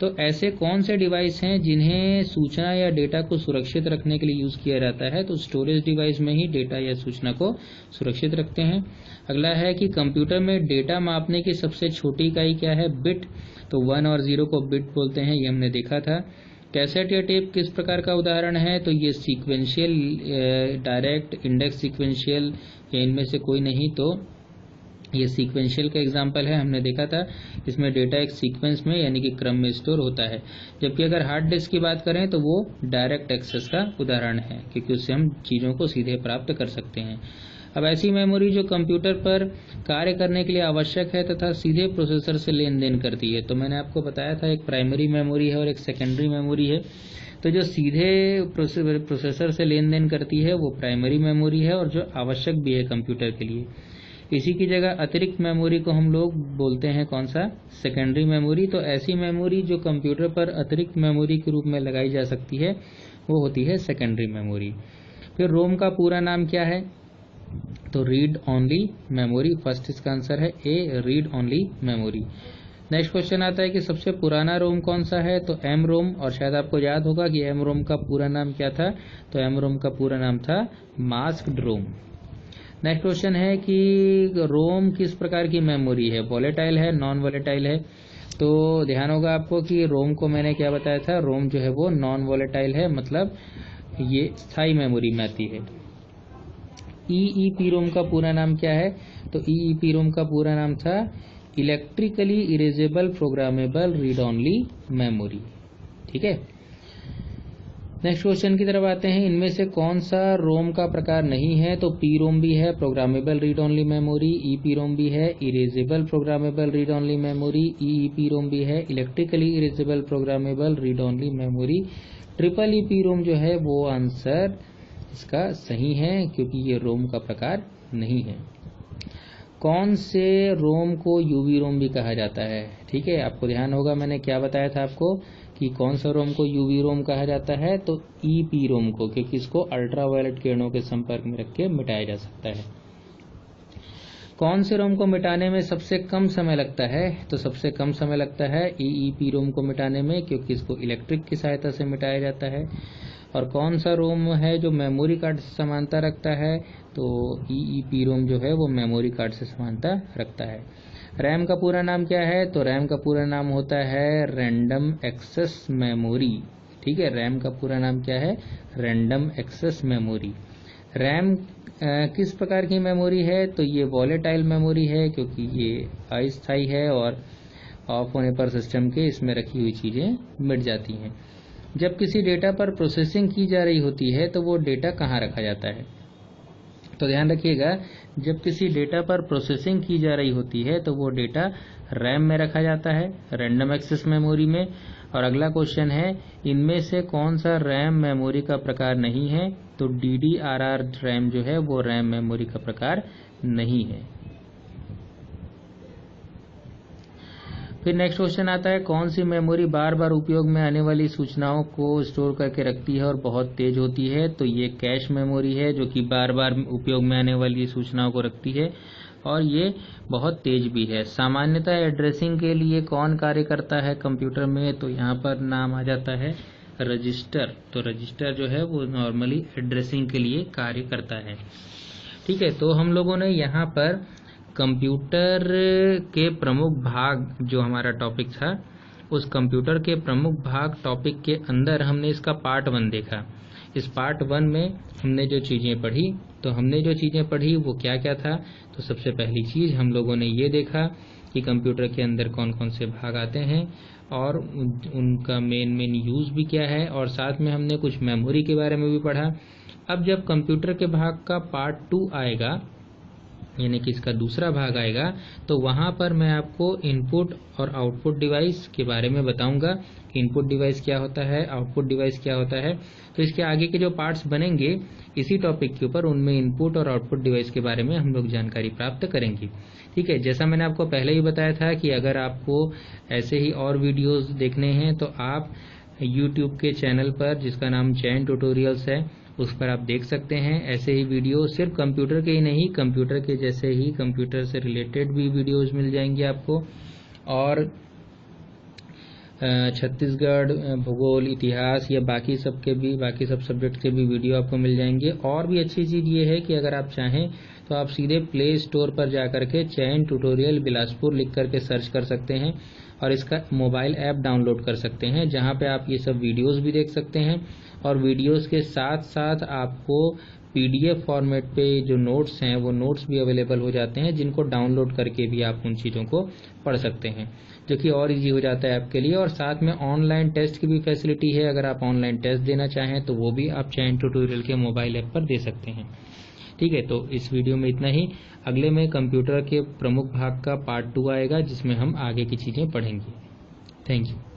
तो ऐसे कौन से डिवाइस हैं जिन्हें सूचना या डेटा को सुरक्षित रखने के लिए यूज किया जाता है? तो स्टोरेज डिवाइस में ही डेटा या सूचना को सुरक्षित रखते हैं। अगला है कि कंप्यूटर में डेटा मापने की सबसे छोटी इकाई क्या है? बिट। तो 1 और 0 को बिट बोलते हैं, ये हमने देखा था। कैसेट या टेप किस प्रकार का उदाहरण है? तो ये सीक्वेंशियल, डायरेक्ट, इंडेक्स सीक्वेंशियल, या इनमें से कोई नहीं। तो ये सीक्वेंशियल का एग्जाम्पल है, हमने देखा था। इसमें डेटा एक सीक्वेंस में यानी कि क्रम में स्टोर होता है। जबकि अगर हार्ड डिस्क की बात करें तो वो डायरेक्ट एक्सेस का उदाहरण है, क्योंकि उससे हम चीज़ों को सीधे प्राप्त कर सकते हैं। अब ऐसी मेमोरी जो कंप्यूटर पर कार्य करने के लिए आवश्यक है तथा सीधे प्रोसेसर से लेन देन करती है। तो मैंने आपको बताया था एक प्राइमरी मेमोरी है और एक सेकेंडरी मेमोरी है। तो जो सीधे प्रोसेसर से लेन देन करती है वो प्राइमरी मेमोरी है, और जो आवश्यक भी है कंप्यूटर के लिए। इसी की जगह अतिरिक्त मेमोरी को हम लोग बोलते हैं कौन सा? Secondary memory. तो ऐसी मेमोरी जो कंप्यूटर पर अतिरिक्त मेमोरी के रूप में लगाई जा सकती है वो होती है सेकेंडरी मेमोरी। फिर रोम का पूरा नाम क्या है? तो रीड ओनली मेमोरी। फर्स्ट इसका आंसर है A, read only memory. Next question आता है कि सबसे पुराना रोम कौन सा है? तो एम रोम। और शायद आपको याद होगा कि एम रोम का पूरा नाम क्या था? तो एम रोम का पूरा नाम था मास्क्ड रोम। नेक्स्ट क्वेश्चन है कि रोम किस प्रकार की मेमोरी है? वॉलेटाइल है, नॉन वॉलेटाइल है? तो ध्यान होगा आपको कि रोम को मैंने क्या बताया था, रोम जो है वो नॉन वॉलेटाइल है, मतलब ये स्थायी मेमोरी में आती है। EEPROM का पूरा नाम क्या है? तो EEPROM का पूरा नाम था electrically erasable programmable read only memory. ठीक है, नेक्स्ट क्वेश्चन की तरफ आते हैं। इनमें से कौन सा रोम का प्रकार नहीं है? तो PROM भी है, programmable read only memory. EPROM भी है, erasable programmable read only memory. EEPROM भी है, electrically erasable programmable read only memory. Triple EPROM जो है वो आंसर इसका सही है, क्योंकि ये रोम का प्रकार नहीं है। कौन से रोम को UV रोम भी कहा जाता है? ठीक है, आपको ध्यान होगा मैंने क्या बताया था आपको कि कौन सा रोम को UV रोम कहा जाता है? तो EPROM को, क्योंकि इसको अल्ट्रावायलेट किरणों के संपर्क में रख के मिटाया जा सकता है। कौन से रोम को मिटाने में सबसे कम समय लगता है? तो सबसे कम समय लगता है EEPROM को मिटाने में, क्योंकि इसको इलेक्ट्रिक की सहायता से मिटाया जाता है। और कौन सा रोम है जो मेमोरी कार्ड से समानता रखता है? तो EEPROM जो है वो मेमोरी कार्ड से समानता रखता है। रैम का पूरा नाम क्या है? तो रैम का पूरा नाम होता है रैंडम एक्सेस मेमोरी। ठीक है, रैम का पूरा नाम क्या है? Random access memory. रैम किस प्रकार की मेमोरी है? तो ये वॉलेटाइल मेमोरी है, क्योंकि ये अस्थायी है और ऑफ होने पर सिस्टम के इसमें रखी हुई चीजें मिट जाती हैं। जब किसी डेटा पर प्रोसेसिंग की जा रही होती है तो वो डेटा कहाँ रखा जाता है? तो ध्यान रखिएगा, जब किसी डेटा पर प्रोसेसिंग की जा रही होती है तो वो डेटा रैम में रखा जाता है, रैंडम एक्सेस मेमोरी में। और अगला क्वेश्चन है, इनमें से कौन सा रैम मेमोरी का प्रकार नहीं है? तो DDRR रैम जो है वो रैम मेमोरी का प्रकार नहीं है। फिर नेक्स्ट क्वेश्चन आता है, कौन सी मेमोरी बार बार उपयोग में आने वाली सूचनाओं को स्टोर करके रखती है और बहुत तेज होती है? तो ये कैश मेमोरी है, जो कि बार बार उपयोग में आने वाली सूचनाओं को रखती है और ये बहुत तेज भी है। सामान्यतः एड्रेसिंग के लिए कौन कार्य करता है कंप्यूटर में? तो यहाँ पर नाम आ जाता है रजिस्टर। तो रजिस्टर जो है वो नॉर्मली एड्रेसिंग के लिए कार्य करता है। ठीक है, तो हम लोगों ने यहाँ पर कंप्यूटर के प्रमुख भाग, जो हमारा टॉपिक था, उस कंप्यूटर के प्रमुख भाग टॉपिक के अंदर हमने इसका पार्ट 1 देखा। इस पार्ट 1 में हमने जो चीज़ें पढ़ी, तो हमने जो चीज़ें पढ़ी वो क्या क्या था? तो सबसे पहली चीज़ हम लोगों ने ये देखा कि कंप्यूटर के अंदर कौन कौन से भाग आते हैं और उनका मेन यूज़ भी क्या है, और साथ में हमने कुछ मेमोरी के बारे में भी पढ़ा। अब जब कंप्यूटर के भाग का पार्ट 2 आएगा, यानी कि इसका दूसरा भाग आएगा, तो वहां पर मैं आपको इनपुट और आउटपुट डिवाइस के बारे में बताऊंगा। इनपुट डिवाइस क्या होता है, आउटपुट डिवाइस क्या होता है। तो इसके आगे के जो पार्ट्स बनेंगे इसी टॉपिक के ऊपर, उनमें इनपुट और आउटपुट डिवाइस के बारे में हम लोग जानकारी प्राप्त करेंगे। ठीक है, जैसा मैंने आपको पहले ही बताया था कि अगर आपको ऐसे ही और वीडियोज देखने हैं तो आप YouTube के चैनल पर, जिसका नाम चैन ट्यूटोरियल्स है, उस पर आप देख सकते हैं ऐसे ही वीडियो। सिर्फ कंप्यूटर के ही नहीं, कंप्यूटर के जैसे ही कंप्यूटर से रिलेटेड भी वीडियोज मिल जाएंगे आपको। और छत्तीसगढ़ भूगोल, इतिहास या बाकी सब सब्जेक्ट के भी वीडियो आपको मिल जाएंगे। और भी अच्छी चीज़ ये है कि अगर आप चाहें तो आप सीधे प्ले स्टोर पर जा करके चयन ट्यूटोरियल बिलासपुर लिख करके सर्च कर सकते हैं और इसका मोबाइल ऐप डाउनलोड कर सकते हैं, जहां पे आप ये सब वीडियोस भी देख सकते हैं और वीडियोस के साथ साथ आपको PDF फॉर्मेट पे जो नोट्स हैं वो नोट्स भी अवेलेबल हो जाते हैं, जिनको डाउनलोड करके भी आप उन चीज़ों को पढ़ सकते हैं, जो कि और इजी हो जाता है आपके लिए। और साथ में ऑनलाइन टेस्ट की भी फैसिलिटी है, अगर आप ऑनलाइन टेस्ट देना चाहें तो वो भी आप चयन ट्यूटोरियल के मोबाइल ऐप पर दे सकते हैं। ठीक है, तो इस वीडियो में इतना ही। अगले में कंप्यूटर के प्रमुख भाग का पार्ट 2 आएगा, जिसमें हम आगे की चीज़ें पढ़ेंगे। Thank you.